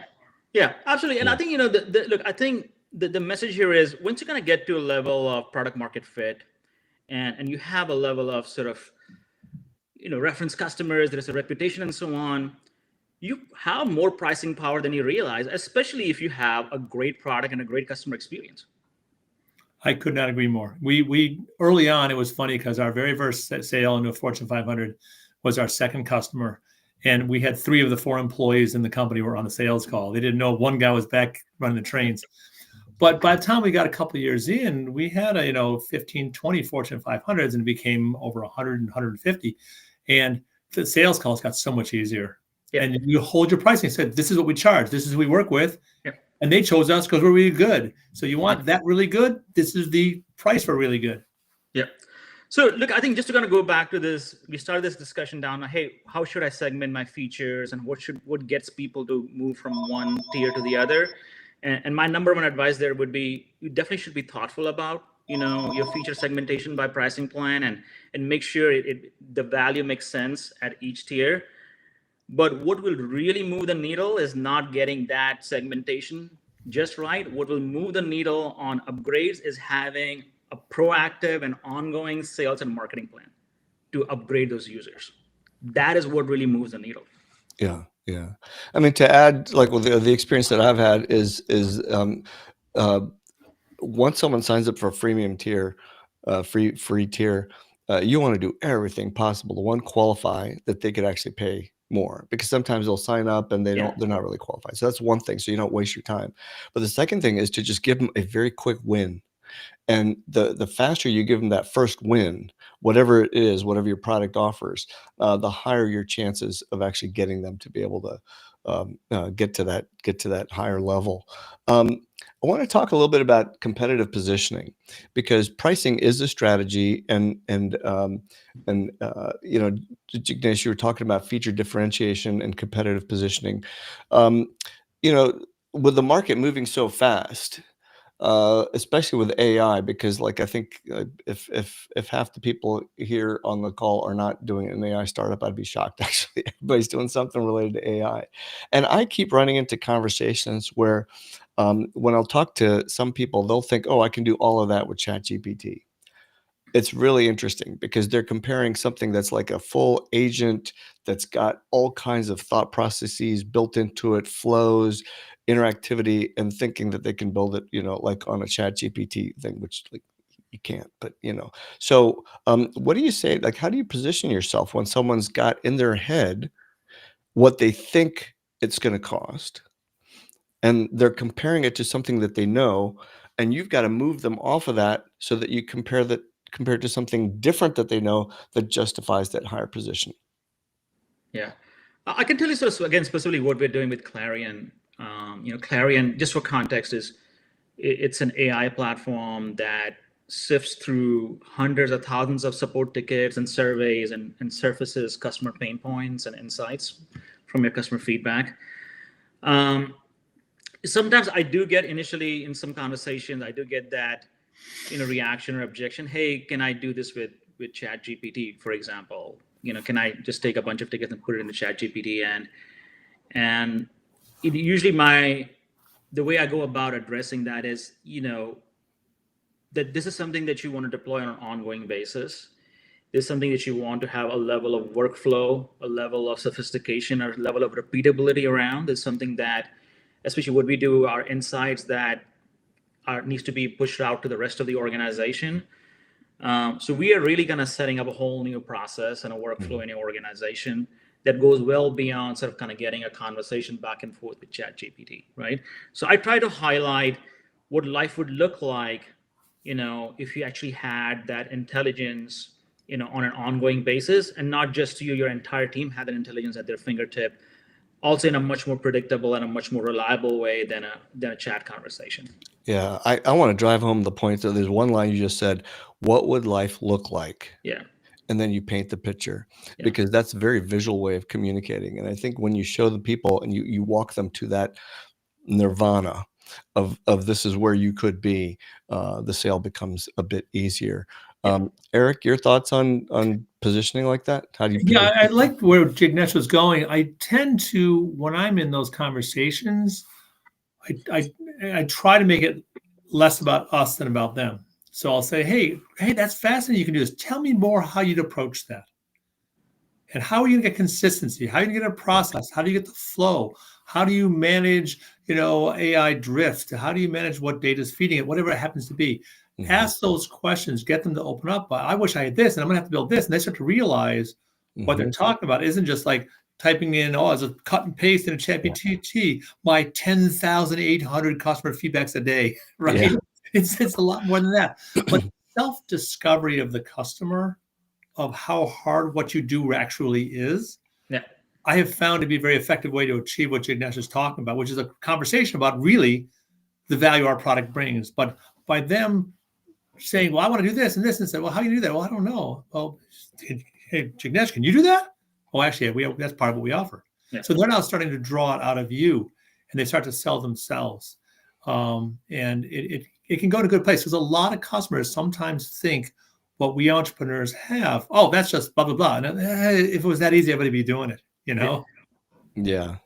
[SPEAKER 3] Yeah, absolutely. And I think, look, I think the message here is, once you're going to get to a level of product market fit, and you have a level of sort of, reference customers, there's a reputation and so on, you have more pricing power than you realize, especially if you have a great product and a great customer experience.
[SPEAKER 2] I could not agree more. We early on, it was funny because our very first sale into a Fortune 500 was our second customer. And we had 3 of the 4 employees in the company were on the sales call. They didn't know one guy was back running the trains. But by the time we got a couple of years in, we had 15, 20 Fortune 500s, and it became over 100 and 150. And the sales calls got so much easier. Yeah. And you hold your pricing. Said, this is what we charge. This is who we work with. Yeah. And they chose us because we're really good. So you want that really good? This is the price for really good.
[SPEAKER 3] Yeah. So look, I think just to kind of go back to this, we started this discussion down. Hey, how should I segment my features, and what gets people to move from one tier to the other? And my number one advice there would be, you definitely should be thoughtful about, your feature segmentation by pricing plan, and make sure the value makes sense at each tier. But what will really move the needle is not getting that segmentation just right. What will move the needle on upgrades is having a proactive and ongoing sales and marketing plan to upgrade those users. That is what really moves the needle.
[SPEAKER 1] Yeah. Yeah. I mean, to add, like, well, the experience that I've had is once someone signs up for a freemium tier, free tier, you want to do everything possible to, one, qualify that they could actually pay more, because sometimes they'll sign up and they're not really qualified. So that's one thing. So you don't waste your time. But the second thing is to just give them a very quick win. And the faster you give them that first win, whatever it is, whatever your product offers, the higher your chances of actually getting them to be able to get to that higher level. I want to talk a little bit about competitive positioning, because pricing is a strategy, and you know, Jignesh, you were talking about feature differentiation and competitive positioning. You know, with the market moving so fast, especially with AI, because like I think if half the people here on the call are not doing an AI startup, I'd be shocked. Actually, everybody's doing something related to AI, and I keep running into conversations where when I'll talk to some people, they'll think, "Oh, I can do all of that with ChatGPT." It's really interesting because they're comparing something that's like a full agent that's got all kinds of thought processes built into it, flows, interactivity, and thinking that they can build it, you know, like on a chat GPT thing, which like you can't, but you know. So what do you say? Like, how do you position yourself when someone's got in their head what they think it's going to cost, and they're comparing it to something that they know, and you've got to move them off of that so that you compare it to something different that they know that justifies that higher position?
[SPEAKER 3] Yeah, I can tell you sort of again specifically what we're doing with Clarion. You know, Clarion, just for context, it's an AI platform that sifts through hundreds of thousands of support tickets and surveys and surfaces customer pain points and insights from your customer feedback. Sometimes I do get initially in some conversations, I do get that, you know, reaction or objection. Hey, can I do this with Chat GPT, for example? You know, can I just take a bunch of tickets and put it in the Chat GPT? And it usually the way I go about addressing that is, you know, that this is something that you want to deploy on an ongoing basis. This is something that you want to have a level of workflow, a level of sophistication, or a level of repeatability around. There's something that, especially what we do, are insights that needs to be pushed out to the rest of the organization. So we are really kind of setting up a whole new process and a workflow in your organization that goes well beyond sort of kind of getting a conversation back and forth with ChatGPT, right? So I try to highlight what life would look like, you know, if you actually had that intelligence, you know, on an ongoing basis, and not just you, your entire team had that intelligence at their fingertip, also in a much more predictable and a much more reliable way than a chat conversation.
[SPEAKER 1] Yeah, I want to drive home the point that there's one line you just said, what would life look like?
[SPEAKER 3] Yeah.
[SPEAKER 1] And then you paint the picture,
[SPEAKER 3] Yeah.
[SPEAKER 1] because that's a very visual way of communicating. And I think when you show the people and you walk them to that nirvana of this is where you could be, the sale becomes a bit easier. Eric, your thoughts on positioning like that? How do you?
[SPEAKER 2] Yeah, I like where Jignesh was going. I tend to, when I'm in those conversations, I try to make it less about us than about them. So I'll say, hey, that's fascinating. You can do this. Tell me more how you'd approach that. And how are you going to get consistency? How are you going to get a process? How do you get the flow? How do you manage, you know, AI drift? How do you manage what data is feeding it? Whatever it happens to be. Ask those questions, get them to open up. I wish I had this, and I'm going to have to build this. And they start to realize what they're talking about isn't just like typing in, oh, it's a cut and paste in a chat GPT, my 10,800 customer feedbacks a day, right?
[SPEAKER 1] Yeah.
[SPEAKER 2] It's a lot more than that. But self-discovery of the customer, of how hard what you do actually is, I have found to be a very effective way to achieve what Jignesh is talking about, which is a conversation about really the value our product brings. But by them saying, well, I want to do this and this, and say, well, how do you do that? Well, I don't know. Well, hey, Jignesh, can you do that? Oh, actually, that's part of what we offer. Yeah. So they're now starting to draw it out of you, and they start to sell themselves. And it can go to a good place, because a lot of customers sometimes think what we entrepreneurs have, oh, that's just blah, blah, blah. And if it was that easy, everybody would be doing it, you know?
[SPEAKER 1] Yeah.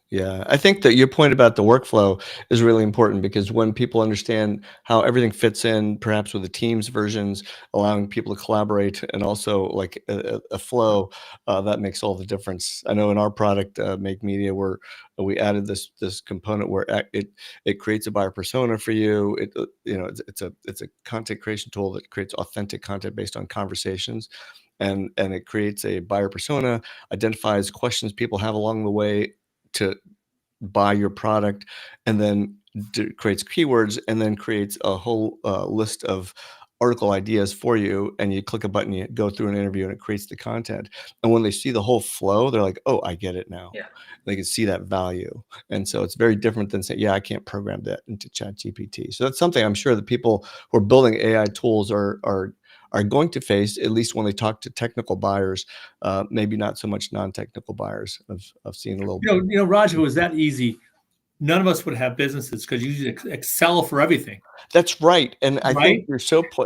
[SPEAKER 1] I think that your point about the workflow is really important, because when people understand how everything fits in, perhaps with the Teams versions, allowing people to collaborate, and also like a flow, that makes all the difference. I know in our product, Make Media, where we added this component where it creates a buyer persona for you. You know, it's a content creation tool that creates authentic content based on conversations. And it creates a buyer persona, identifies questions people have along the way to buy your product, and then creates keywords, and then creates a whole list of article ideas for you, and you click a button, you go through an interview, and it creates the content. And when they see the whole flow, they're like, oh, I get it now.
[SPEAKER 3] Yeah.
[SPEAKER 1] They can see that value. And so it's very different than saying, yeah, I can't program that into ChatGPT. So that's something I'm sure that people who are building AI tools are going to face, at least when they talk to technical buyers, maybe not so much non-technical buyers. I've seen a little bit.
[SPEAKER 2] Raj, if it was that easy, none of us would have businesses because you use Excel for everything.
[SPEAKER 1] That's right. And I think
[SPEAKER 2] Right?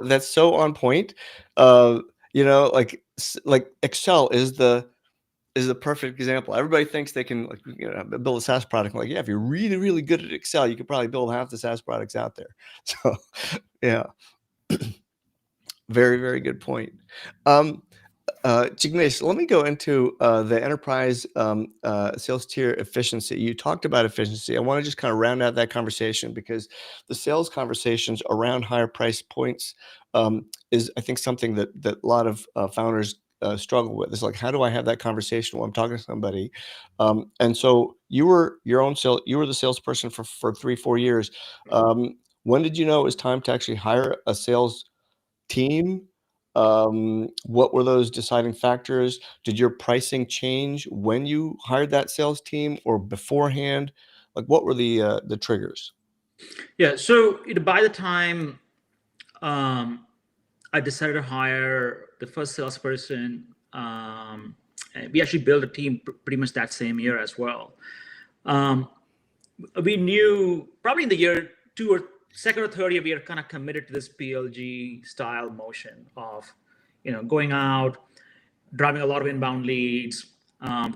[SPEAKER 1] that's so on point. Like Excel is the perfect example. Everybody thinks they can build a SaaS product. Like, yeah, if you're really, really good at Excel, you could probably build half the SaaS products out there. So yeah. Very, very good point. Jignesh, let me go into the enterprise sales tier efficiency. You talked about efficiency. I want to just kind of round out that conversation, because the sales conversations around higher price points is, I think, something that a lot of founders struggle with. It's like, how do I have that conversation when I'm talking to somebody? And so you were the salesperson for 3-4 years. When did you know it was time to actually hire a sales team? What were those deciding factors? Did your pricing change when you hired that sales team or beforehand? Like, what were the triggers?
[SPEAKER 3] Yeah. So by the time I decided to hire the first salesperson, and we actually built a team pretty much that same year as well. We knew probably in the year second or third year, we are kind of committed to this PLG style motion of, going out, driving a lot of inbound leads,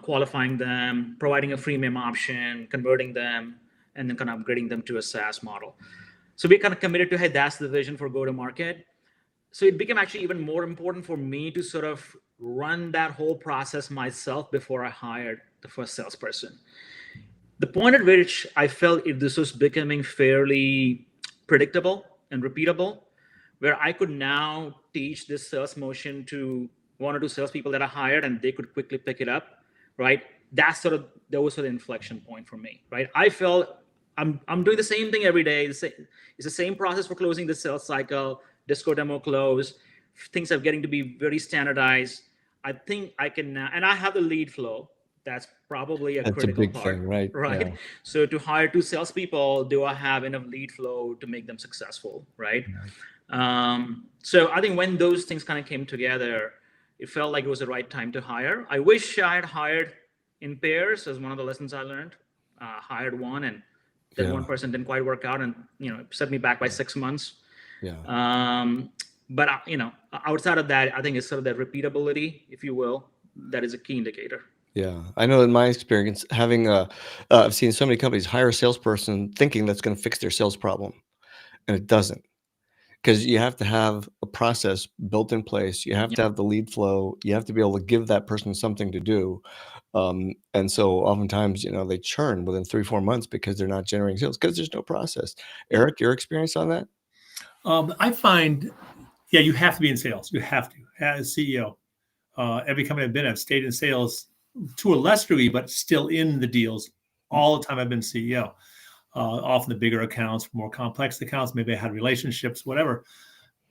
[SPEAKER 3] qualifying them, providing a freemium option, converting them, and then kind of upgrading them to a SaaS model. So we kind of committed to, hey, that's the vision for go-to-market. So it became actually even more important for me to sort of run that whole process myself before I hired the first salesperson. The point at which I felt if this was becoming fairly predictable and repeatable, where I could now teach this sales motion to 1 or 2 salespeople that I hired, and they could quickly pick it up, right? That was sort of the inflection point for me, right? I felt I'm doing the same thing every day. It's the same process for closing the sales cycle, disco demo close. Things are getting to be very standardized. I think I can now, and I have the lead flow. That's probably a critical
[SPEAKER 1] big
[SPEAKER 3] part,
[SPEAKER 1] thing, right? Yeah.
[SPEAKER 3] So to hire 2 salespeople, do I have enough lead flow to make them successful, right? So I think when those things kind of came together, it felt like it was the right time to hire. I wish I had hired in pairs, as one of the lessons I learned. Hired one, and then one person didn't quite work out, and set me back by 6 months. But outside of that, I think it's sort of that repeatability, if you will, that is a key indicator.
[SPEAKER 1] Yeah, I know in my experience, having I've seen so many companies hire a salesperson thinking that's going to fix their sales problem, and it doesn't, because you have to have a process built in place. You have to have the lead flow. You have to be able to give that person something to do. And so oftentimes, they churn within 3-4 months because they're not generating sales because there's no process. Eric, your experience on that?
[SPEAKER 2] I find, you have to be in sales. You have to, as CEO. Every company I've been at, I've stayed in sales to a less degree, but still in the deals all the time I've been CEO. Often the bigger accounts, more complex accounts, maybe I had relationships, whatever,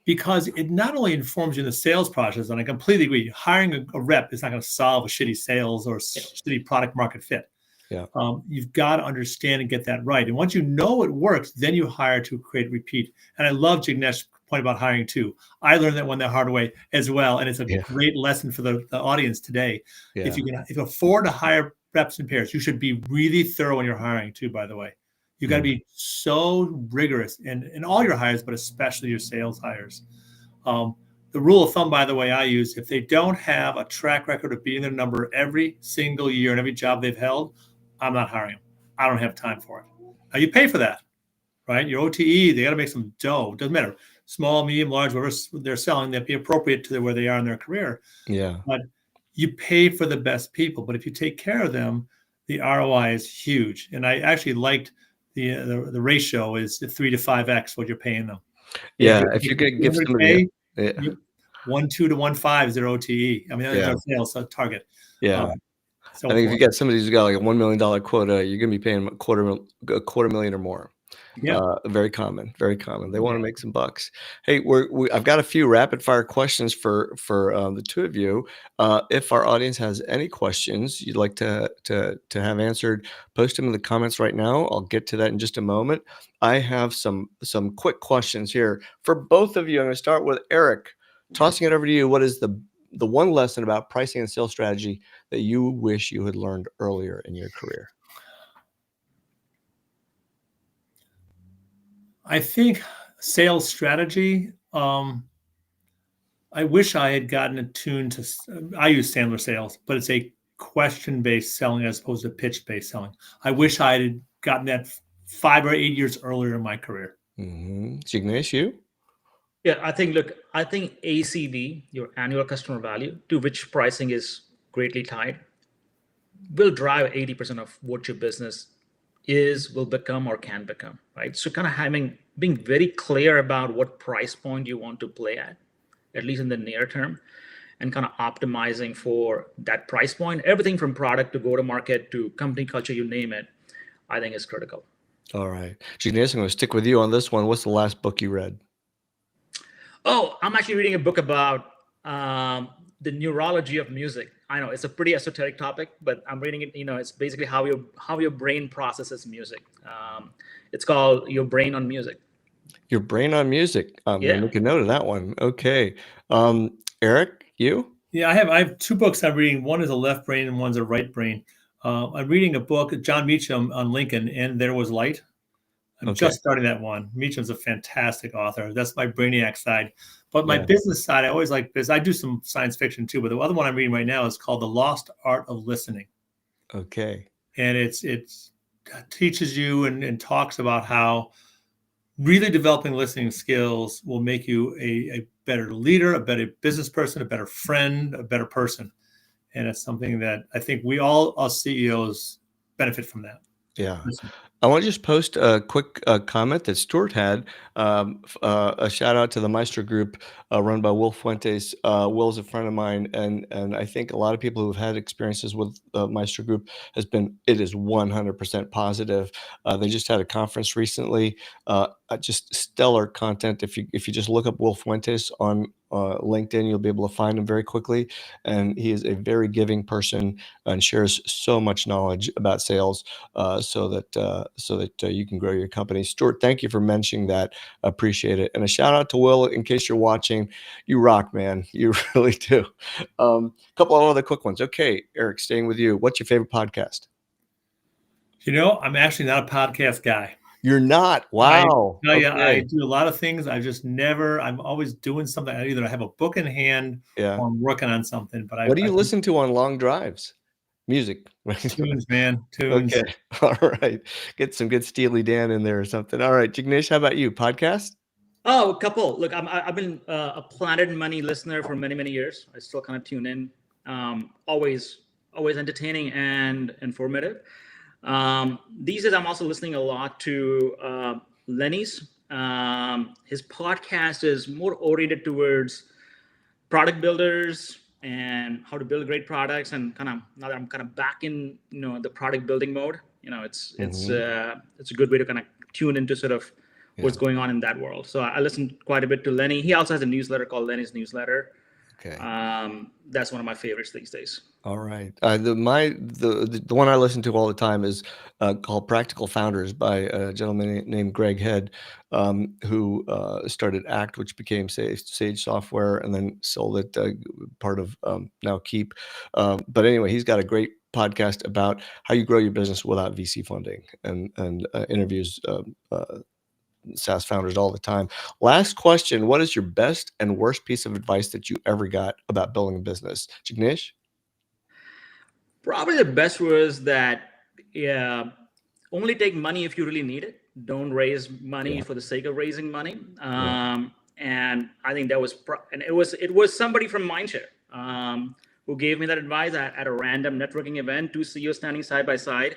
[SPEAKER 2] because it not only informs you in the sales process, and I completely agree, hiring a rep is not going to solve a shitty sales or shitty product market fit.
[SPEAKER 1] Yeah.
[SPEAKER 2] You've got to understand and get that right. And once you know it works, then you hire to create repeat. And I love Jignesh's point about hiring too. I learned that one the hard way as well. And it's a great lesson for the audience today. Yeah. If you afford to hire reps and pairs, you should be really thorough when you're hiring too, by the way. You got to be so rigorous in all your hires, but especially your sales hires. The rule of thumb, by the way, I use, if they don't have a track record of beating their number every single year in every job they've held, I'm not hiring them. I don't have time for it. Now, you pay for that, right? Your OTE, they got to make some dough. It doesn't matter. Small, medium, large, whatever they're selling, they'd be appropriate to where they are in their career. Yeah. But you pay for the best people. But if you take care of them, the ROI is huge. And I actually liked the ratio is 3 to 5x what you're paying them.
[SPEAKER 1] Yeah. If you could give somebody
[SPEAKER 2] 1.2 to 1.5 is their OTE. I mean, that's their sales target.
[SPEAKER 1] Yeah. So I think if you get somebody who's got like a $1 million quota, you're going to be paying a quarter million or more. Very common. They want to make some bucks. Hey, I've got a few rapid fire questions for the two of you. If our audience has any questions you'd like to have answered, post them in the comments right now. I'll get to that in just a moment. I have some quick questions here for both of you. I'm going to start with Eric. Tossing it over to you. What is the one lesson about pricing and sales strategy that you wish you had learned earlier in your career?
[SPEAKER 2] I think sales strategy. I wish I had gotten attuned to. I use Sandler Sales, but it's a question-based selling as opposed to pitch-based selling. I wish I had gotten that 5 or 8 years earlier in my career.
[SPEAKER 1] Jignesh, you?
[SPEAKER 3] Yeah, I think ACV, your annual customer value, to which pricing is greatly tied, will drive 80% of what your business will become or can become, right? So kind of being very clear about what price point you want to play at least in the near term, and kind of optimizing for that price point. Everything from product to go-to-market to company culture, you name it, I think is critical.
[SPEAKER 1] All right. Jignesh, I'm going to stick with you on this one. What's the last book you read?
[SPEAKER 3] Oh, I'm actually reading a book about the neurology of music. I know it's a pretty esoteric topic, but I'm reading it. It's basically how your brain processes music. It's called Your Brain on Music.
[SPEAKER 1] Your Brain on Music. I'm going to make a note of that one. Okay. Eric, you?
[SPEAKER 2] Yeah, I have 2 books I'm reading. One is a left brain and one's a right brain. I'm reading a book, John Meacham, on Lincoln, and There Was Light. I'm just starting that one. Meacham's a fantastic author. That's my brainiac side. But my business side, I always like business. I do some science fiction too, but the other one I'm reading right now is called The Lost Art of Listening.
[SPEAKER 1] Okay.
[SPEAKER 2] And it teaches you and talks about how really developing listening skills will make you a better leader, a better business person, a better friend, a better person. And it's something that I think we all, us CEOs, benefit from that.
[SPEAKER 1] Yeah. I want to just post a quick comment that Stuart had. A shout out to the Mindshare group run by Will Fuentes. Will's a friend of mine, and I think a lot of people who've had experiences with Mindshare group it is 100% positive. They just had a conference recently. Just stellar content. If you just look up Will Fuentes on LinkedIn, you'll be able to find him very quickly. And he is a very giving person and shares so much knowledge about sales, so that you can grow your company. Stuart, thank you for mentioning that. Appreciate it. And a shout out to Will, in case you're watching. You rock, man. You really do. A couple of other quick ones. Okay, Eric, staying with you. What's your favorite podcast?
[SPEAKER 2] I'm actually not a podcast guy.
[SPEAKER 1] You're not? Wow.
[SPEAKER 2] I do a lot of things. I'm always doing something. Either I have a book in hand or I'm working on something. But
[SPEAKER 1] what do you listen to on long drives? Music.
[SPEAKER 2] Tunes, man. Tunes.
[SPEAKER 1] Okay. All right. Get some good Steely Dan in there or something. All right. Jignesh, how about you? Podcast?
[SPEAKER 3] Oh, a couple. Look, I've been a Planet Money listener for many, many years. I still kind of tune in. Always entertaining and informative. These days, I'm also listening a lot to Lenny's. His podcast is more oriented towards product builders and how to build great products. And now that I'm kind of back in the product building mode, it's a good way to kind of tune into sort of what's going on in that world. So I listen quite a bit to Lenny. He also has a newsletter called Lenny's Newsletter.
[SPEAKER 1] Okay.
[SPEAKER 3] That's one of my favorites these days.
[SPEAKER 1] All right. The one I listen to all the time is called Practical Founders by a gentleman named Greg Head, who started Act, which became Sage Software, and then sold it, part of now Keep. But anyway, he's got a great podcast about how you grow your business without VC funding, and interviews SaaS founders all the time. Last question: what is your best and worst piece of advice that you ever got about building a business? Jignesh?
[SPEAKER 3] Probably the best was that only take money if you really need it. Don't raise money for the sake of raising money. And I think that was it was somebody from Mindshare who gave me that advice at a random networking event. 2 CEOs standing side by side,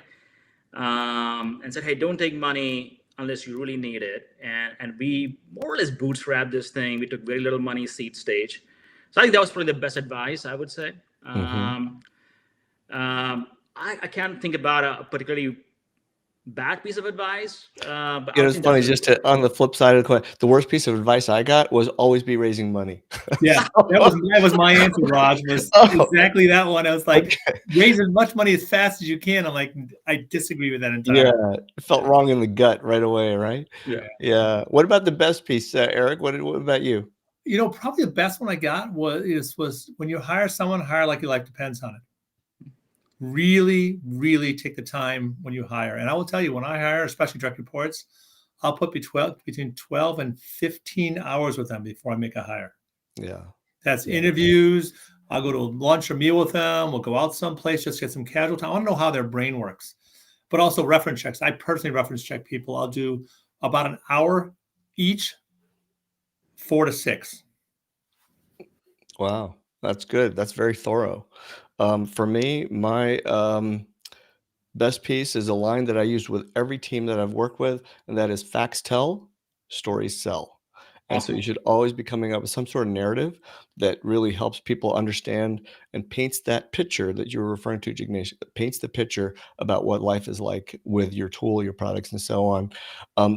[SPEAKER 3] and said, "Hey, don't take money unless you really need it." And we more or less bootstrapped this thing. We took very little money seed stage. So I think that was probably the best advice, I would say. I can't think about a particularly bad piece of advice. But
[SPEAKER 1] You know,
[SPEAKER 3] I
[SPEAKER 1] it's
[SPEAKER 3] think
[SPEAKER 1] funny,
[SPEAKER 3] that's
[SPEAKER 1] just to, on the flip side of the coin, the worst piece of advice I got was always be raising money.
[SPEAKER 2] Yeah, that was my answer, Raj, was
[SPEAKER 1] Oh,
[SPEAKER 2] exactly that one. I was like,
[SPEAKER 1] okay.
[SPEAKER 2] raise as much money as fast as you can. I'm like, I disagree with that
[SPEAKER 1] Yeah,
[SPEAKER 2] entirely.
[SPEAKER 1] it felt wrong in the gut right away, right?
[SPEAKER 3] yeah.
[SPEAKER 1] Yeah. What about the best piece, Eric? What about you?
[SPEAKER 2] You know, probably the best one I got was when you hire someone, hire like your life depends on it. Really, really take the time when you hire. And I will tell you, when I hire, especially direct reports, I'll put between 12 and 15 hours with them before I make a hire.
[SPEAKER 1] Yeah.
[SPEAKER 2] That's
[SPEAKER 1] Yeah.
[SPEAKER 2] interviews. I'll go to lunch or meal with them. We'll go out someplace, just get some casual time. I want to know how their brain works. But also reference checks. I personally reference check people. I'll do about an hour each, 4 to 6.
[SPEAKER 1] Wow. That's good. That's very thorough. For me, my best piece is a line that I use with every team that I've worked with, and that is facts tell, stories sell. And so you should always be coming up with some sort of narrative that really helps people understand and paints that picture that you were referring to, Jignesh, paints the picture about what life is like with your tool, your products, and so on.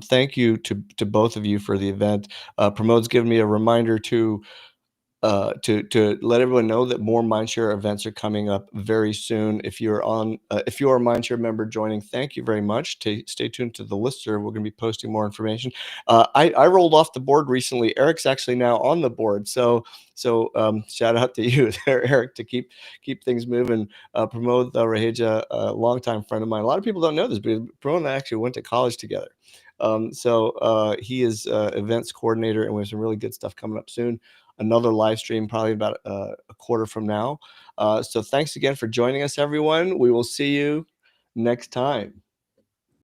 [SPEAKER 1] Thank you to both of you for the event. Pramod's given me a reminder to let everyone know that more Mindshare events are coming up very soon. If you're if you are a Mindshare member joining, thank you very much. Stay tuned to the listserv. We're going to be posting more information. I rolled off the board recently. Eric's actually now on the board, so shout out to you there, Eric, to keep things moving. Pramod Raheja, a longtime friend of mine. A lot of people don't know this, but Pramod and I actually went to college together. He is events coordinator, and we have some really good stuff coming up soon. Another live stream probably about a quarter from now. So thanks again for joining us, everyone. We will see you next time.